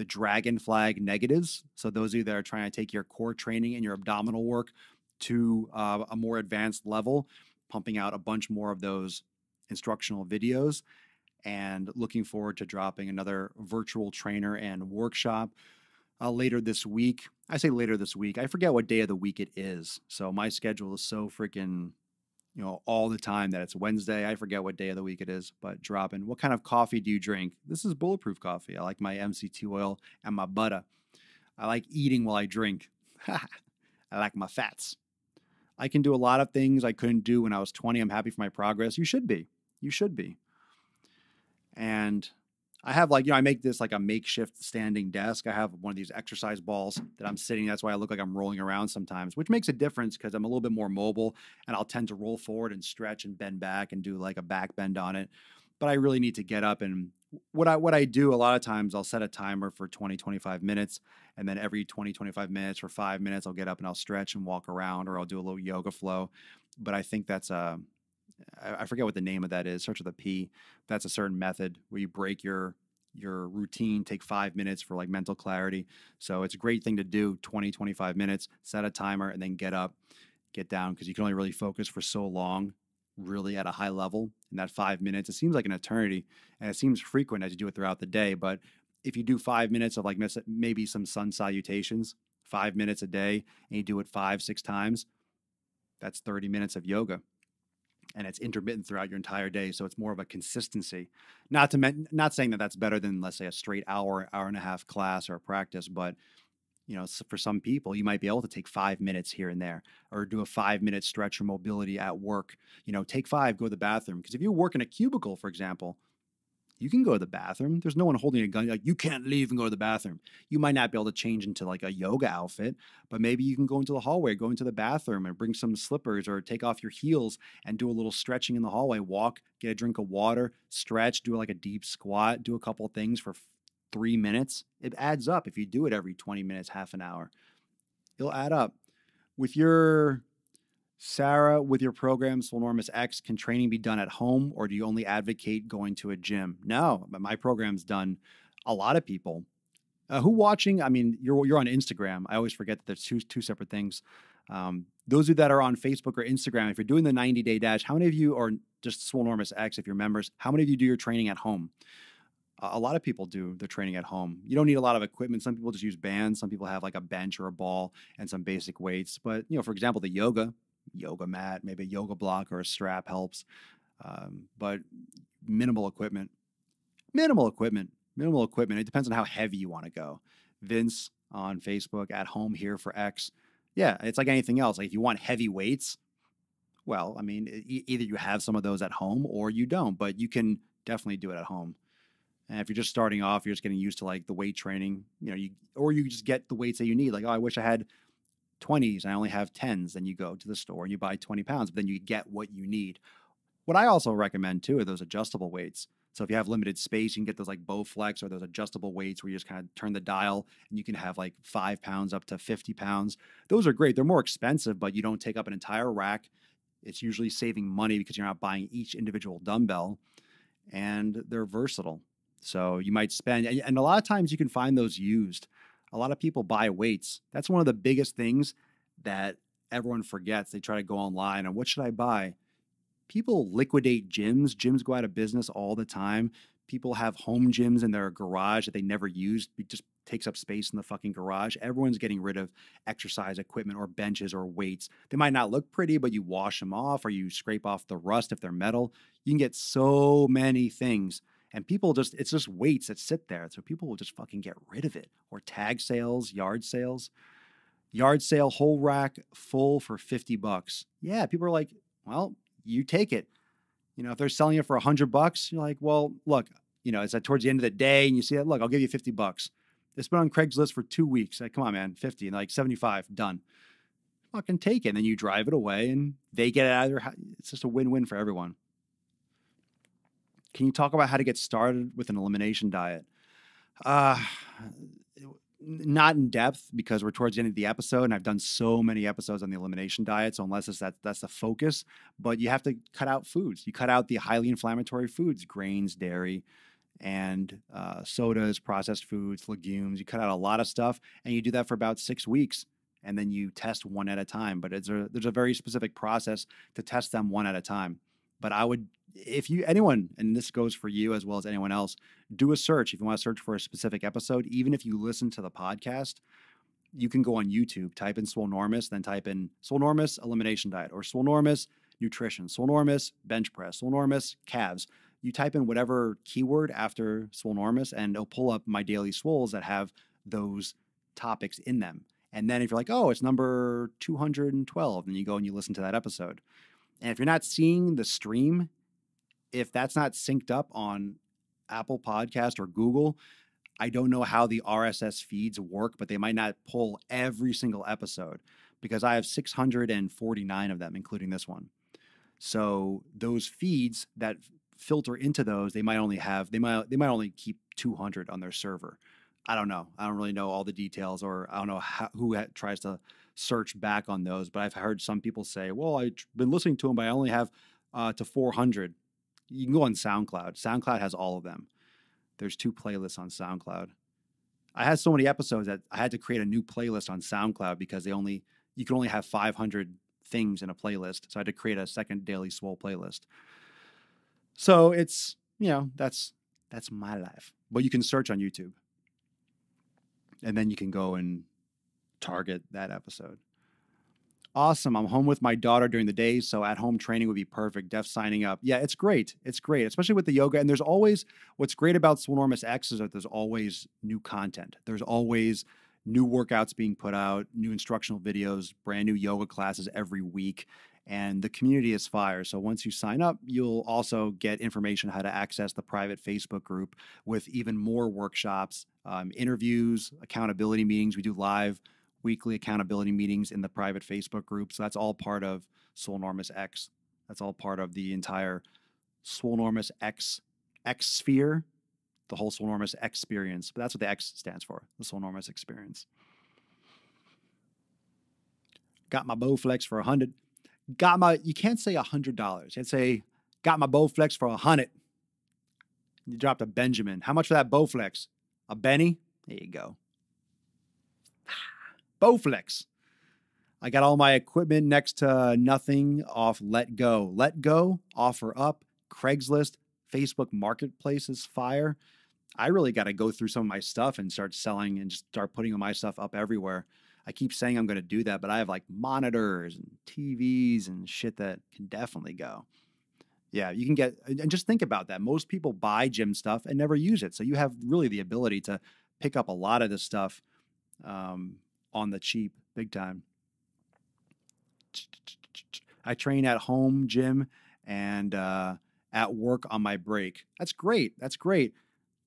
dragon flag negatives. So those of you that are trying to take your core training and your abdominal work to a more advanced level, pumping out a bunch more of those instructional videos, and looking forward to dropping another virtual trainer and workshop later this week. I say later this week. I forget what day of the week it is. So my schedule is so freaking, all the time that it's Wednesday. I forget what day of the week it is, but dropping. What kind of coffee do you drink? This is bulletproof coffee. I like my MCT oil and my butter. I like eating while I drink. I like my fats. I can do a lot of things I couldn't do when I was 20. I'm happy for my progress. You should be. And I have I make this like a makeshift standing desk. I have one of these exercise balls that I'm sitting. That's why I look like I'm rolling around sometimes, which makes a difference because I'm a little bit more mobile and I'll tend to roll forward and stretch and bend back and do like a back bend on it. But I really need to get up, and what I do a lot of times, I'll set a timer for 20, 25 minutes. And then every 20, 25 minutes for 5 minutes, I'll get up and I'll stretch and walk around, or I'll do a little yoga flow. But I think that's I forget what the name of that is. Starts with a P. That's a certain method where you break your routine, take 5 minutes for like mental clarity. So it's a great thing to do, 20, 25 minutes, set a timer, and then get up, get down, because you can only really focus for so long, really at a high level. In that 5 minutes, it seems like an eternity, and it seems frequent as you do it throughout the day. But if you do 5 minutes of like maybe some sun salutations, 5 minutes a day, and you do it 5, 6 times, that's 30 minutes of yoga. and it's intermittent throughout your entire day. So it's more of a consistency. Not saying that that's better than, let's say, a straight hour, hour and a half class or practice, but for some people, you might be able to take 5 minutes here and there, or do a 5-minute stretch or mobility at work. Take 5, go to the bathroom. Because if you work in a cubicle, for example, you can go to the bathroom. There's no one holding a gun. Like, you can't leave and go to the bathroom. You might not be able to change into like a yoga outfit, but maybe you can go into the hallway, go into the bathroom and bring some slippers or take off your heels and do a little stretching in the hallway. Walk, get a drink of water, stretch, do like a deep squat, do a couple of things for 3 minutes. It adds up. If you do it every 20 minutes, half an hour, it'll add up. With your Sarah, with your program, Swolenormous X, can training be done at home, or do you only advocate going to a gym? No, but my program's done. A lot of people who watching, I mean, you're on Instagram. I always forget that there's two separate things. Those of you that are on Facebook or Instagram, if you're doing the 90-day dash, how many of you, or just Swolenormous X, if you're members, how many of you do your training at home? A lot of people do the training at home. You don't need a lot of equipment. Some people just use bands. Some people have like a bench or a ball and some basic weights. But, for example, the yoga mat, maybe a yoga block or a strap helps. But minimal equipment. It depends on how heavy you want to go. Vince on Facebook, at home here for X. Yeah, it's like anything else. Like if you want heavy weights, well, I mean, either you have some of those at home or you don't, but you can definitely do it at home. And if you're just starting off, you're just getting used to like the weight training, or you just get the weights that you need. Like, oh, I wish I had 20s. I only have 10s. Then you go to the store and you buy 20 pounds, but then you get what you need. What I also recommend too are those adjustable weights. So if you have limited space, you can get those like Bowflex or those adjustable weights where you just kind of turn the dial and you can have like 5 pounds up to 50 pounds. Those are great. They're more expensive, but you don't take up an entire rack. It's usually saving money because you're not buying each individual dumbbell, and they're versatile. So you might spend, and a lot of times you can find those used. A lot of people buy weights. That's one of the biggest things that everyone forgets. They try to go online and what should I buy? People liquidate gyms. Gyms go out of business all the time. People have home gyms in their garage that they never use. It just takes up space in the fucking garage. Everyone's getting rid of exercise equipment or benches or weights. They might not look pretty, but you wash them off or you scrape off the rust if they're metal. You can get so many things. And people it's just weights that sit there. So people will just fucking get rid of it. Or tag sales, yard sales. Yard sale, whole rack full for $50. Yeah, people are like, well, you take it. If they're selling it for $100, you're like, well, look, it's at towards the end of the day and you see that, look, I'll give you $50. It's been on Craigslist for 2 weeks. Like, come on, man, 50, and like 75, done. Fucking take it. And then you drive it away and they get it out of their house. It's just a win-win for everyone. Can you talk about how to get started with an elimination diet? Not in depth because we're towards the end of the episode and I've done so many episodes on the elimination diet. So unless that's the focus, but you have to cut out foods. You cut out the highly inflammatory foods, grains, dairy, and sodas, processed foods, legumes. You cut out a lot of stuff and you do that for about 6 weeks. And then you test one at a time. But there's a very specific process to test them one at a time. But I would, anyone, and this goes for you as well as anyone else, do a search. If you want to search for a specific episode, even if you listen to the podcast, you can go on YouTube, type in Swolenormous, then type in Swolenormous elimination diet or Swolenormous nutrition, Swolenormous bench press, Swolenormous calves. You type in whatever keyword after Swolenormous and it'll pull up my daily swoles that have those topics in them. And then if you're like, oh, it's number 212, then you go and you listen to that episode. And if you're not seeing the stream, if that's not synced up on Apple Podcast or Google, I don't know how the RSS feeds work, but they might not pull every single episode because I have 649 of them, including this one. So those feeds that filter into those, they might only keep 200 on their server. I don't know. I don't really know all the details, or I don't know who tries to search back on those, but I've heard some people say, well, I've been listening to them, but I only have to 400. You can go on SoundCloud. SoundCloud has all of them. There's 2 playlists on SoundCloud. I had so many episodes that I had to create a new playlist on SoundCloud because you can only have 500 things in a playlist. So I had to create a second Daily Swole playlist. So it's, that's my life. But you can search on YouTube. And then you can go and target that episode. Awesome. I'm home with my daughter during the day, so at home training would be perfect. Def signing up. Yeah, it's great. It's great, especially with the yoga. And there's always, what's great about Swolenormous X is that there's always new content. There's always new workouts being put out, new instructional videos, brand new yoga classes every week. And the community is fire. So once you sign up, you'll also get information how to access the private Facebook group with even more workshops, interviews, accountability meetings. We do live weekly accountability meetings in the private Facebook group. So that's all part of Swolenormous X. That's all part of the entire Swolenormous X sphere, the whole Swolenormous experience. But that's what the X stands for, the Swolenormous experience. Got my Bowflex for $100. You can't say $100. You can say, got my Bowflex for $100. You dropped a Benjamin. How much for that Bowflex? A Benny? There you go. Bowflex. I got all my equipment next to nothing off Let Go. Let Go, Offer Up, Craigslist, Facebook Marketplace is fire. I really got to go through some of my stuff and start selling and just start putting my stuff up everywhere. I keep saying I'm going to do that, but I have like monitors and TVs and shit that can definitely go. Yeah, you can get, and just think about that. Most people buy gym stuff and never use it. So you have really the ability to pick up a lot of this stuff on the cheap, big time. I train at home gym and at work on my break. That's great. That's great.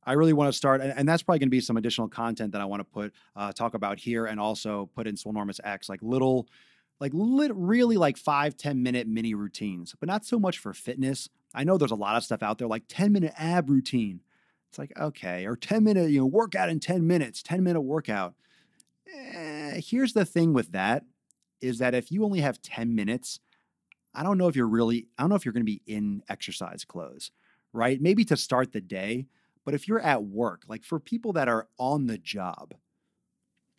I really want to start, and that's probably going to be some additional content that I want to talk about here and also put in Swolenormous X, like really like 5-10 minute mini routines, but not so much for fitness. I know there's a lot of stuff out there like 10-minute ab routine. It's like, okay, or 10-minute, workout in 10 minutes, 10-minute workout. Here's the thing with that is that if you only have 10 minutes, I don't know if you're going to be in exercise clothes, right? Maybe to start the day, but if you're at work, like for people that are on the job,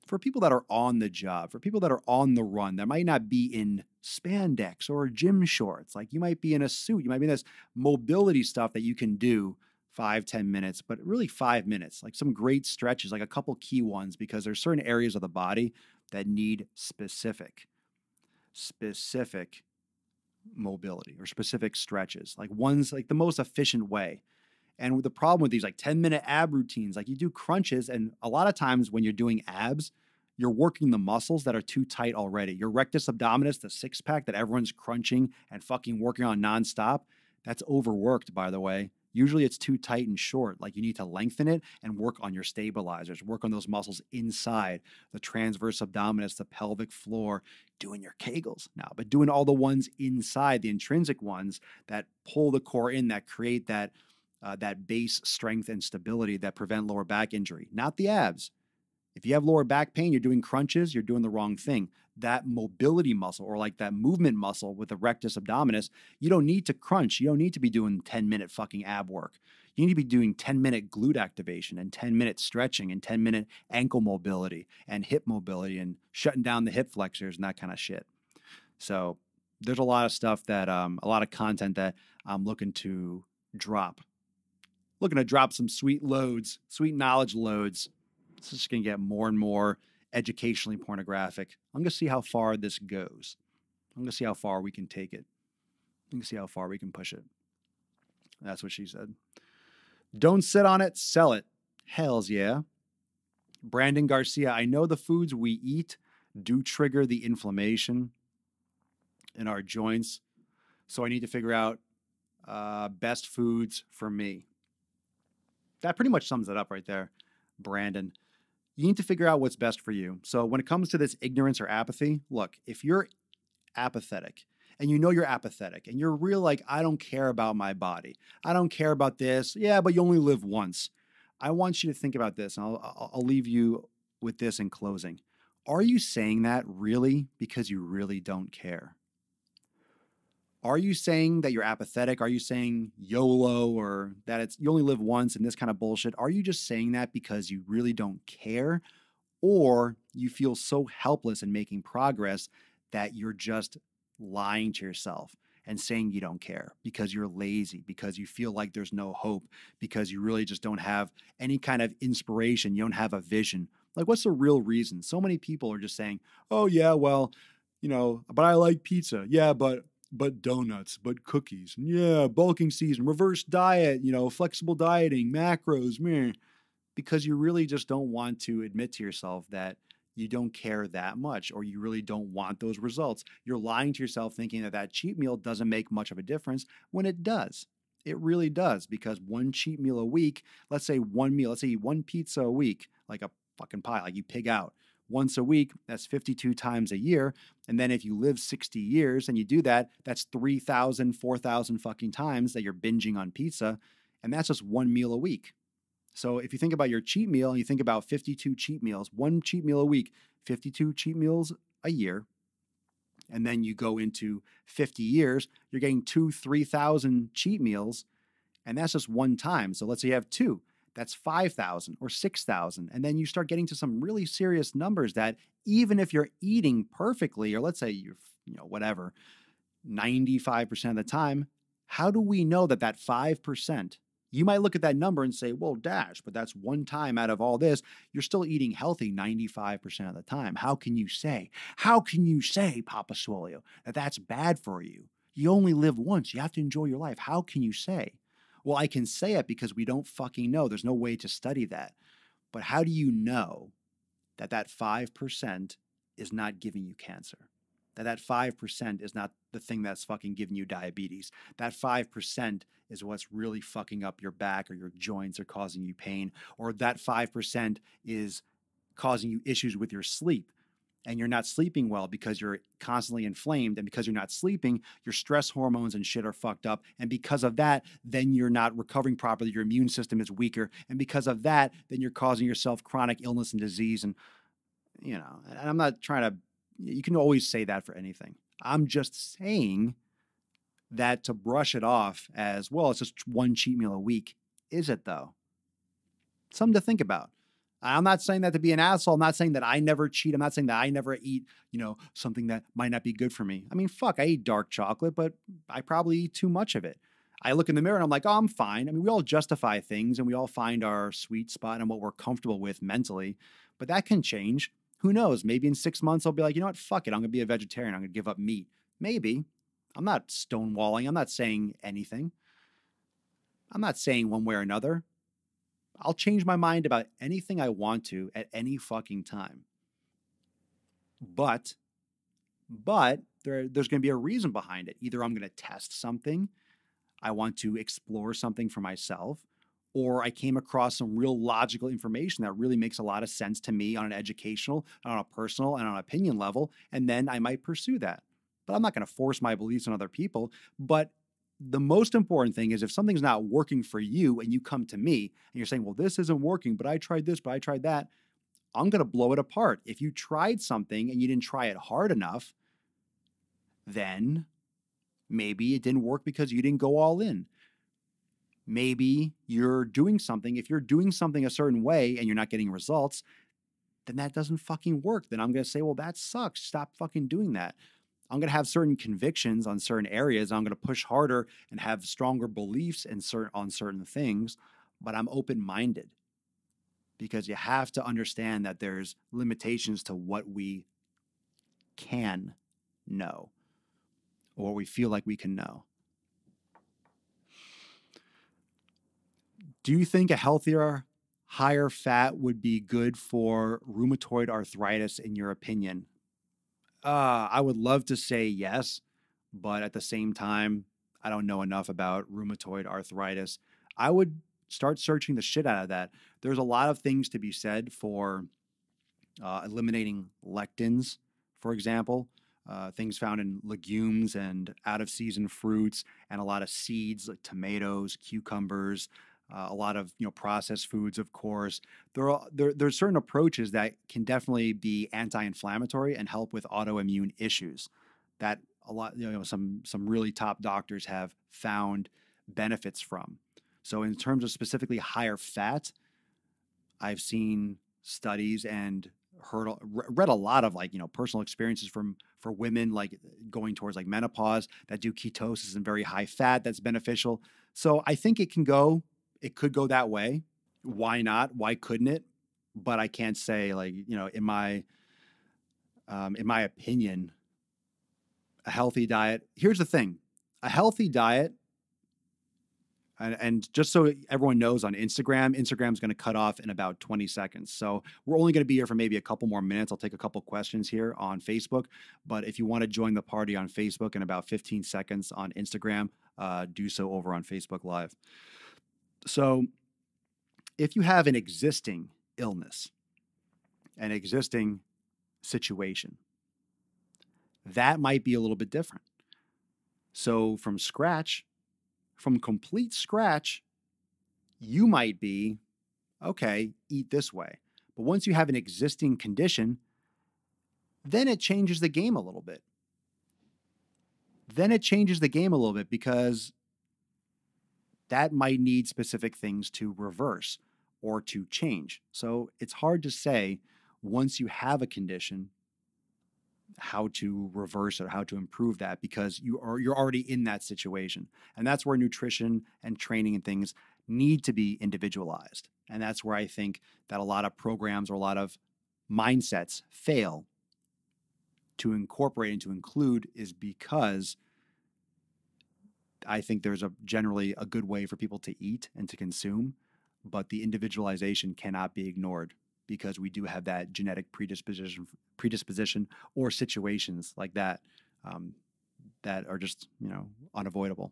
for people that are on the run, that might not be in spandex or gym shorts. Like you might be in a suit, you might be in this mobility stuff that you can do 5-10 minutes, but really 5 minutes, like some great stretches, like a couple key ones, because there's certain areas of the body that need specific mobility or specific stretches, like one's like the most efficient way. And the problem with these like 10-minute ab routines, like you do crunches, and a lot of times when you're doing abs, you're working the muscles that are too tight already. Your rectus abdominis, the six pack that everyone's crunching and fucking working on nonstop, that's overworked, by the way. Usually it's too tight and short. Like you need to lengthen it and work on your stabilizers, work on those muscles inside, the transverse abdominis, the pelvic floor, doing your Kegels now, but doing all the ones inside, the intrinsic ones that pull the core in, that create that base strength and stability that prevent lower back injury, not the abs. If you have lower back pain, you're doing crunches, you're doing the wrong thing. That mobility muscle or like that movement muscle with the rectus abdominis, you don't need to crunch. You don't need to be doing 10-minute fucking ab work. You need to be doing 10-minute glute activation and 10-minute stretching and 10-minute ankle mobility and hip mobility and shutting down the hip flexors and that kind of shit. So there's a lot of stuff that, a lot of content that I'm looking to drop. Looking to drop some sweet loads, sweet knowledge loads. It's just going to get more and more educationally pornographic. I'm going to see how far this goes. I'm going to see how far we can take it. I'm going to see how far we can push it. That's what she said. Don't sit on it, sell it. Hells yeah. Brandon Garcia, I know the foods we eat do trigger the inflammation in our joints, so I need to figure out best foods for me. That pretty much sums it up right there, Brandon. You need to figure out what's best for you. So when it comes to this ignorance or apathy, look, if you're apathetic and you know you're apathetic and you're real like, I don't care about my body. I don't care about this. Yeah, but you only live once. I want you to think about this, and I'll leave you with this in closing. Are you saying that really because you really don't care? Are you saying that you're apathetic? Are you saying YOLO or that you only live once and this kind of bullshit? Are you just saying that because you really don't care? Or you feel so helpless in making progress that you're just lying to yourself and saying you don't care because you're lazy, because you feel like there's no hope, because you really just don't have any kind of inspiration, you don't have a vision? Like, what's the real reason? So many people are just saying, oh yeah, well, but I like pizza. Yeah, but donuts, but cookies. Yeah, bulking season, reverse diet, flexible dieting, macros, meh. Because you really just don't want to admit to yourself that you don't care that much or you really don't want those results. You're lying to yourself thinking that that cheat meal doesn't make much of a difference when it does. It really does, because one cheat meal a week, let's say one meal, let's say you eat one pizza a week, like a fucking pie, like you pig out once a week, that's 52 times a year. And then if you live 60 years and you do that, that's 3,000, 4,000 fucking times that you're binging on pizza. And that's just one meal a week. So if you think about your cheat meal and you think about 52 cheat meals, one cheat meal a week, 52 cheat meals a year, and then you go into 50 years, you're getting 3,000 cheat meals, and that's just one time. So let's say you have two, that's 5,000 or 6,000. And then you start getting to some really serious numbers that even if you're eating perfectly, or let's say you're, whatever, 95% of the time, how do we know that that 5%? You might look at that number and say, well, dash, but that's one time out of all this. You're still eating healthy 95% of the time. How can you say, Papa Swolio, that that's bad for you? You only live once. You have to enjoy your life. How can you say? Well, I can say it because we don't fucking know. There's no way to study that. But how do you know that that 5% is not giving you cancer? That 5% is not the thing that's fucking giving you diabetes. That 5% is what's really fucking up your back or your joints or causing you pain. Or that 5% is causing you issues with your sleep. And you're not sleeping well because you're constantly inflamed. And because you're not sleeping, your stress hormones and shit are fucked up. And because of that, then you're not recovering properly. Your immune system is weaker. And because of that, then you're causing yourself chronic illness and disease. And, and I'm not trying to, you can always say that for anything. I'm just saying that to brush it off as, well, it's just one cheat meal a week. Is it though? Something to think about. I'm not saying that to be an asshole. I'm not saying that I never cheat. I'm not saying that I never eat, something that might not be good for me. I mean, fuck, I eat dark chocolate, but I probably eat too much of it. I look in the mirror and I'm like, oh, I'm fine. I mean, we all justify things and we all find our sweet spot and what we're comfortable with mentally, but that can change. Who knows? Maybe in 6 months, I'll be like, you know what? Fuck it. I'm going to be a vegetarian. I'm going to give up meat. Maybe. I'm not stonewalling. I'm not saying anything. I'm not saying one way or another. I'll change my mind about anything I want to at any fucking time. But there's going to be a reason behind it. Either I'm going to test something, I want to explore something for myself, or I came across some real logical information that really makes a lot of sense to me on an educational, on a personal, and on an opinion level, and then I might pursue that. But I'm not going to force my beliefs on other people. But the most important thing is if something's not working for you and you come to me and you're saying, well, this isn't working, but I tried this, but I tried that, I'm going to blow it apart. If you tried something and you didn't try it hard enough, then maybe it didn't work because you didn't go all in. Maybe you're doing something. If you're doing something a certain way and you're not getting results, then that doesn't fucking work. Then I'm going to say, well, that sucks. Stop fucking doing that. I'm going to have certain convictions on certain areas. I'm going to push harder and have stronger beliefs on certain things, but I'm open-minded because you have to understand that there's limitations to what we can know or what we feel like we can know. Do you think a healthier, higher fat would be good for rheumatoid arthritis in your opinion? I would love to say yes, but at the same time, I don't know enough about rheumatoid arthritis. I would start searching the shit out of that. There's a lot of things to be said for eliminating lectins, for example, things found in legumes and out-of-season fruits, and a lot of seeds like tomatoes, cucumbers, a lot of processed foods, of course. There's certain approaches that can definitely be anti-inflammatory and help with autoimmune issues. That a lot, some really top doctors have found benefits from. So in terms of specifically higher fat, I've seen studies and read a lot of personal experiences for women going towards menopause that do ketosis and very high fat that's beneficial. So I think it could go that way. Why not? Why couldn't it? But I can't say in my opinion, a healthy diet. Here's the thing. A healthy diet, and just so everyone knows on Instagram's going to cut off in about 20 seconds. So we're only going to be here for maybe a couple more minutes. I'll take a couple questions here on Facebook. But if you want to join the party on Facebook in about 15 seconds on Instagram, do so over on Facebook Live. So if you have an existing illness, an existing situation, that might be a little bit different. So from complete scratch, you might be, okay, eat this way. But once you have an existing condition, then it changes the game a little bit. Because that might need specific things to reverse or to change. So it's hard to say once you have a condition how to reverse it or how to improve that, because you're already in that situation. And that's where nutrition and training and things need to be individualized. And that's where I think that a lot of programs or a lot of mindsets fail to incorporate and to include, is because I think there's generally a good way for people to eat and to consume, but the individualization cannot be ignored, because we do have that genetic predisposition or situations like that that are just, unavoidable.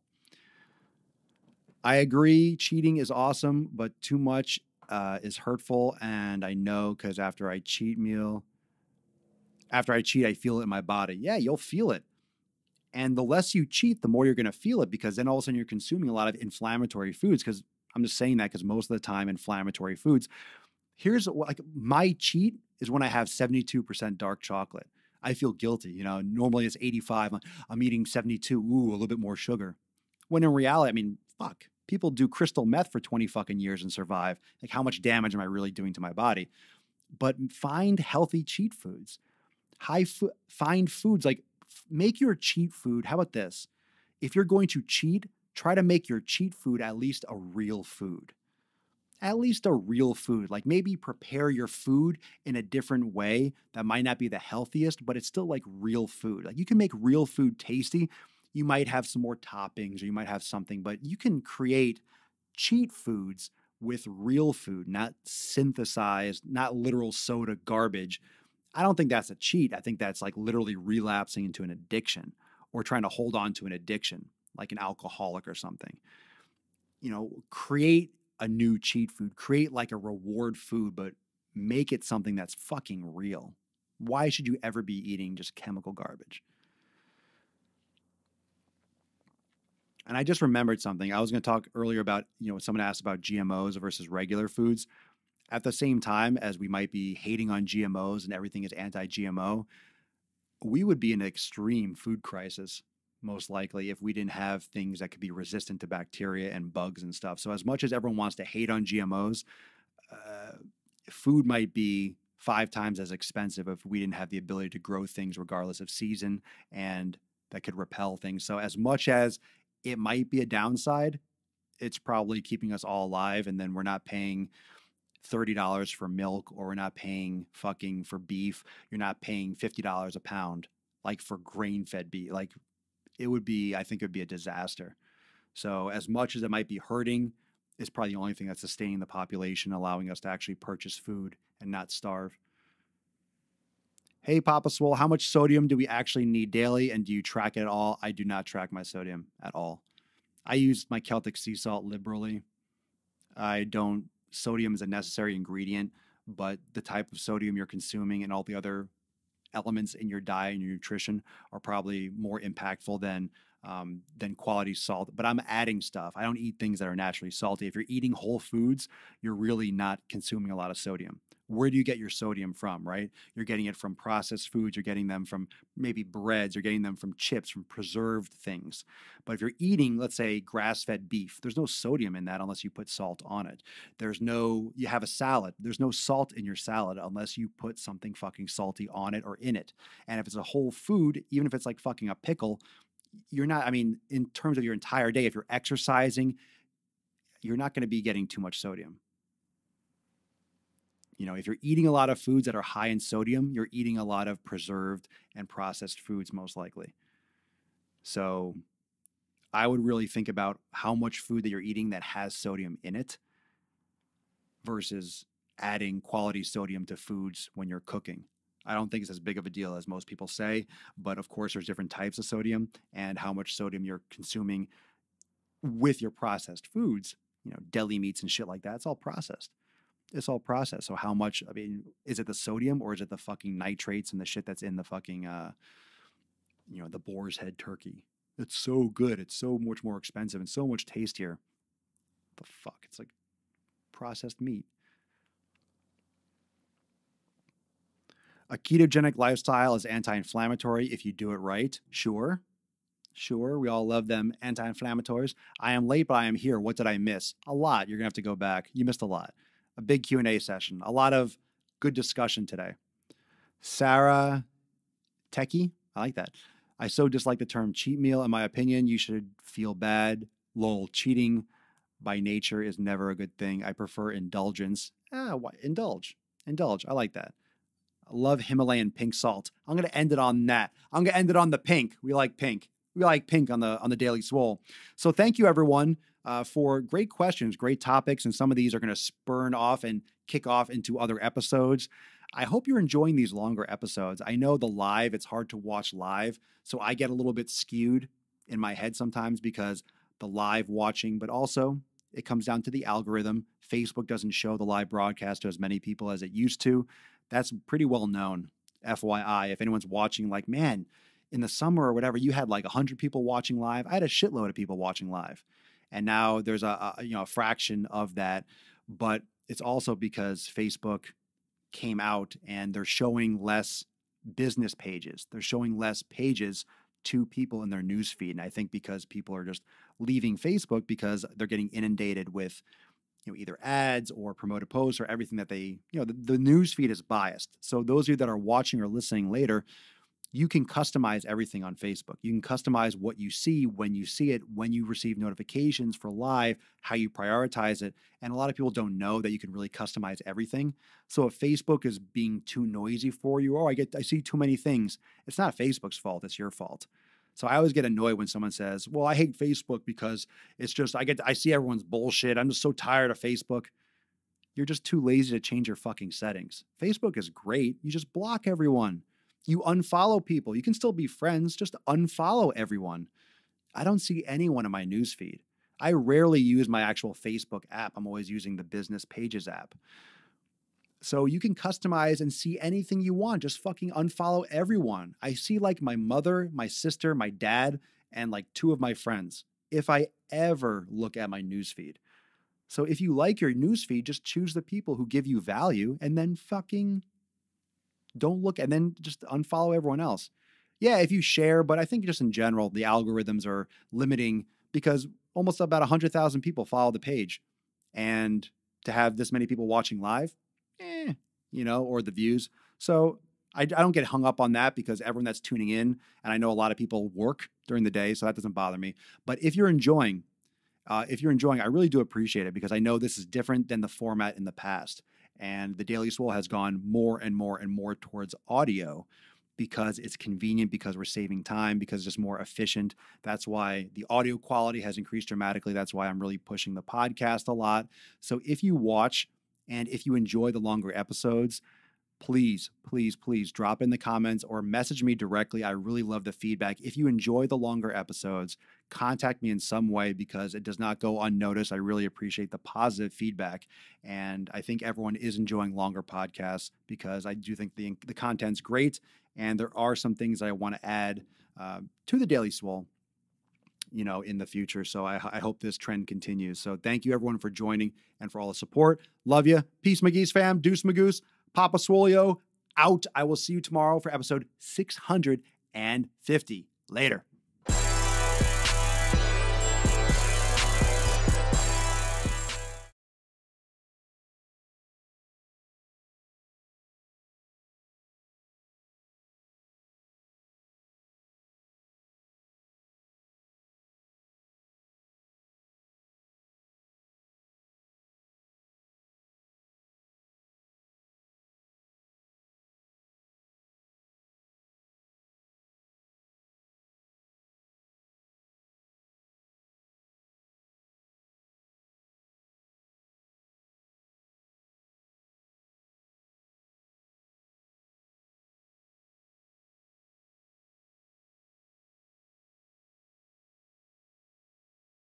I agree, cheating is awesome, but too much is hurtful. And I know, because after I cheat, I feel it in my body. Yeah, you'll feel it. And the less you cheat, the more you're going to feel it, because then all of a sudden you're consuming a lot of inflammatory foods. Because I'm just saying that because most of the time inflammatory foods, here's like my cheat is when I have 72% dark chocolate. I feel guilty. Normally it's 85. I'm eating 72. Ooh, a little bit more sugar. When in reality, fuck, people do crystal meth for 20 fucking years and survive. Like, how much damage am I really doing to my body? But find healthy cheat foods. Find foods, like make your cheat food. How about this? If you're going to cheat, try to make your cheat food at least a real food. Like maybe prepare your food in a different way that might not be the healthiest, but it's still like real food. Like you can make real food tasty. You might have some more toppings or you might have something, but you can create cheat foods with real food, not synthesized, not literal soda garbage. I don't think that's a cheat. I think that's like literally relapsing into an addiction or trying to hold on to an addiction, like an alcoholic or something. Create a new cheat food, create like a reward food, but make it something that's fucking real. Why should you ever be eating just chemical garbage? And I just remembered something. I was going to talk earlier about, someone asked about GMOs versus regular foods. At the same time as we might be hating on GMOs and everything is anti-GMO, we would be in an extreme food crisis, most likely, if we didn't have things that could be resistant to bacteria and bugs and stuff. So as much as everyone wants to hate on GMOs, food might be 5 times as expensive if we didn't have the ability to grow things regardless of season, and that could repel things. So as much as it might be a downside, it's probably keeping us all alive, and then we're not paying $30 for milk, or we're not paying fucking for beef. You're not paying $50 a pound, like for grain-fed beef. Like I think it would be a disaster. So as much as it might be hurting, it's probably the only thing that's sustaining the population, allowing us to actually purchase food and not starve. Hey, Papa Swole, how much sodium do we actually need daily, and do you track it at all? I do not track my sodium at all. I use my Celtic sea salt liberally. Sodium is a necessary ingredient, but the type of sodium you're consuming and all the other elements in your diet and your nutrition are probably more impactful than quality salt. But I'm adding stuff. I don't eat things that are naturally salty. If you're eating whole foods, you're really not consuming a lot of sodium. Where do you get your sodium from, right? You're getting it from processed foods. You're getting them from maybe breads. You're getting them from chips, from preserved things. But if you're eating, let's say, grass-fed beef, there's no sodium in that unless you put salt on it. You have a salad. There's no salt in your salad unless you put something fucking salty on it or in it. And if it's a whole food, even if it's like fucking a pickle, you're not, in terms of your entire day, if you're exercising, you're not going to be getting too much sodium. If you're eating a lot of foods that are high in sodium, you're eating a lot of preserved and processed foods, most likely. So I would really think about how much food that you're eating that has sodium in it versus adding quality sodium to foods when you're cooking. I don't think it's as big of a deal as most people say, but of course there's different types of sodium, and how much sodium you're consuming with your processed foods, deli meats and shit like that. It's all processed. It's all processed. So how much, is it the sodium or is it the fucking nitrates and the shit that's in the fucking, the boar's head turkey? It's so good. It's so much more expensive and so much tastier. The fuck? It's like processed meat. A ketogenic lifestyle is anti-inflammatory if you do it right. Sure. We all love them anti-inflammatories. I am late, but I am here. What did I miss? A lot. You're going to have to go back. You missed a lot. A big Q&A session. A lot of good discussion today. Sarah Techie. I like that. I so dislike the term cheat meal. In my opinion, you should feel bad. Lol, cheating by nature is never a good thing. I prefer indulgence. Indulge. I like that. I love Himalayan pink salt. I'm going to end it on that. I'm going to end it on the pink. We like pink. We like pink on the Daily Swole. So thank you, everyone, for great questions, great topics. And some of these are going to spurn off and kick off into other episodes. I hope you're enjoying these longer episodes. I know the live, it's hard to watch live. So I get a little bit skewed in my head sometimes because the live watching, but also it comes down to the algorithm. Facebook doesn't show the live broadcast to as many people as it used to. That's pretty well known. FYI, if anyone's watching, like, man, in the summer or whatever, you had like 100 people watching live. I had a shitload of people watching live. And now there's a fraction of that. But it's also because Facebook came out and they're showing less business pages. They're showing less pages to people in their news feed. And I think because people are just leaving Facebook because they're getting inundated with either ads or promoted posts or everything that they, the news feed is biased. So those of you that are watching or listening later, you can customize everything on Facebook. You can customize what you see, when you see it, when you receive notifications for live, how you prioritize it. And a lot of people don't know that you can really customize everything. So if Facebook is being too noisy for you, I see too many things, it's not Facebook's fault, it's your fault. So I always get annoyed when someone says, well, I hate Facebook because it's just, I see everyone's bullshit. I'm just so tired of Facebook. You're just too lazy to change your fucking settings. Facebook is great. You just block everyone. You unfollow people. You can still be friends. Just unfollow everyone. I don't see anyone in my newsfeed. I rarely use my actual Facebook app. I'm always using the Business Pages app. So you can customize and see anything you want. Just fucking unfollow everyone. I see like my mother, my sister, my dad, and like 2 of my friends, if I ever look at my newsfeed. So if you like your newsfeed, just choose the people who give you value and then fucking don't look, and then just unfollow everyone else. Yeah, if you share, but I think just in general, the algorithms are limiting because almost about 100,000 people follow the page. And to have this many people watching live, or the views. So I don't get hung up on that because everyone that's tuning in, and I know a lot of people work during the day, so that doesn't bother me. But if you're enjoying, I really do appreciate it because I know this is different than the format in the past. And the Daily Swole has gone more and more and more towards audio because it's convenient, because we're saving time, because it's just more efficient. That's why the audio quality has increased dramatically. That's why I'm really pushing the podcast a lot. So if you watch and if you enjoy the longer episodes, please, please, please drop in the comments or message me directly. I really love the feedback. If you enjoy the longer episodes, contact me in some way because it does not go unnoticed. I really appreciate the positive feedback. And I think everyone is enjoying longer podcasts because I do think the content's great. And there are some things I want to add to the Daily Swole, in the future. So I hope this trend continues. So thank you everyone for joining and for all the support. Love you. Peace, McGee's fam. Deuce Magoose. Papa Swolio out. I will see you tomorrow for episode 650. Later.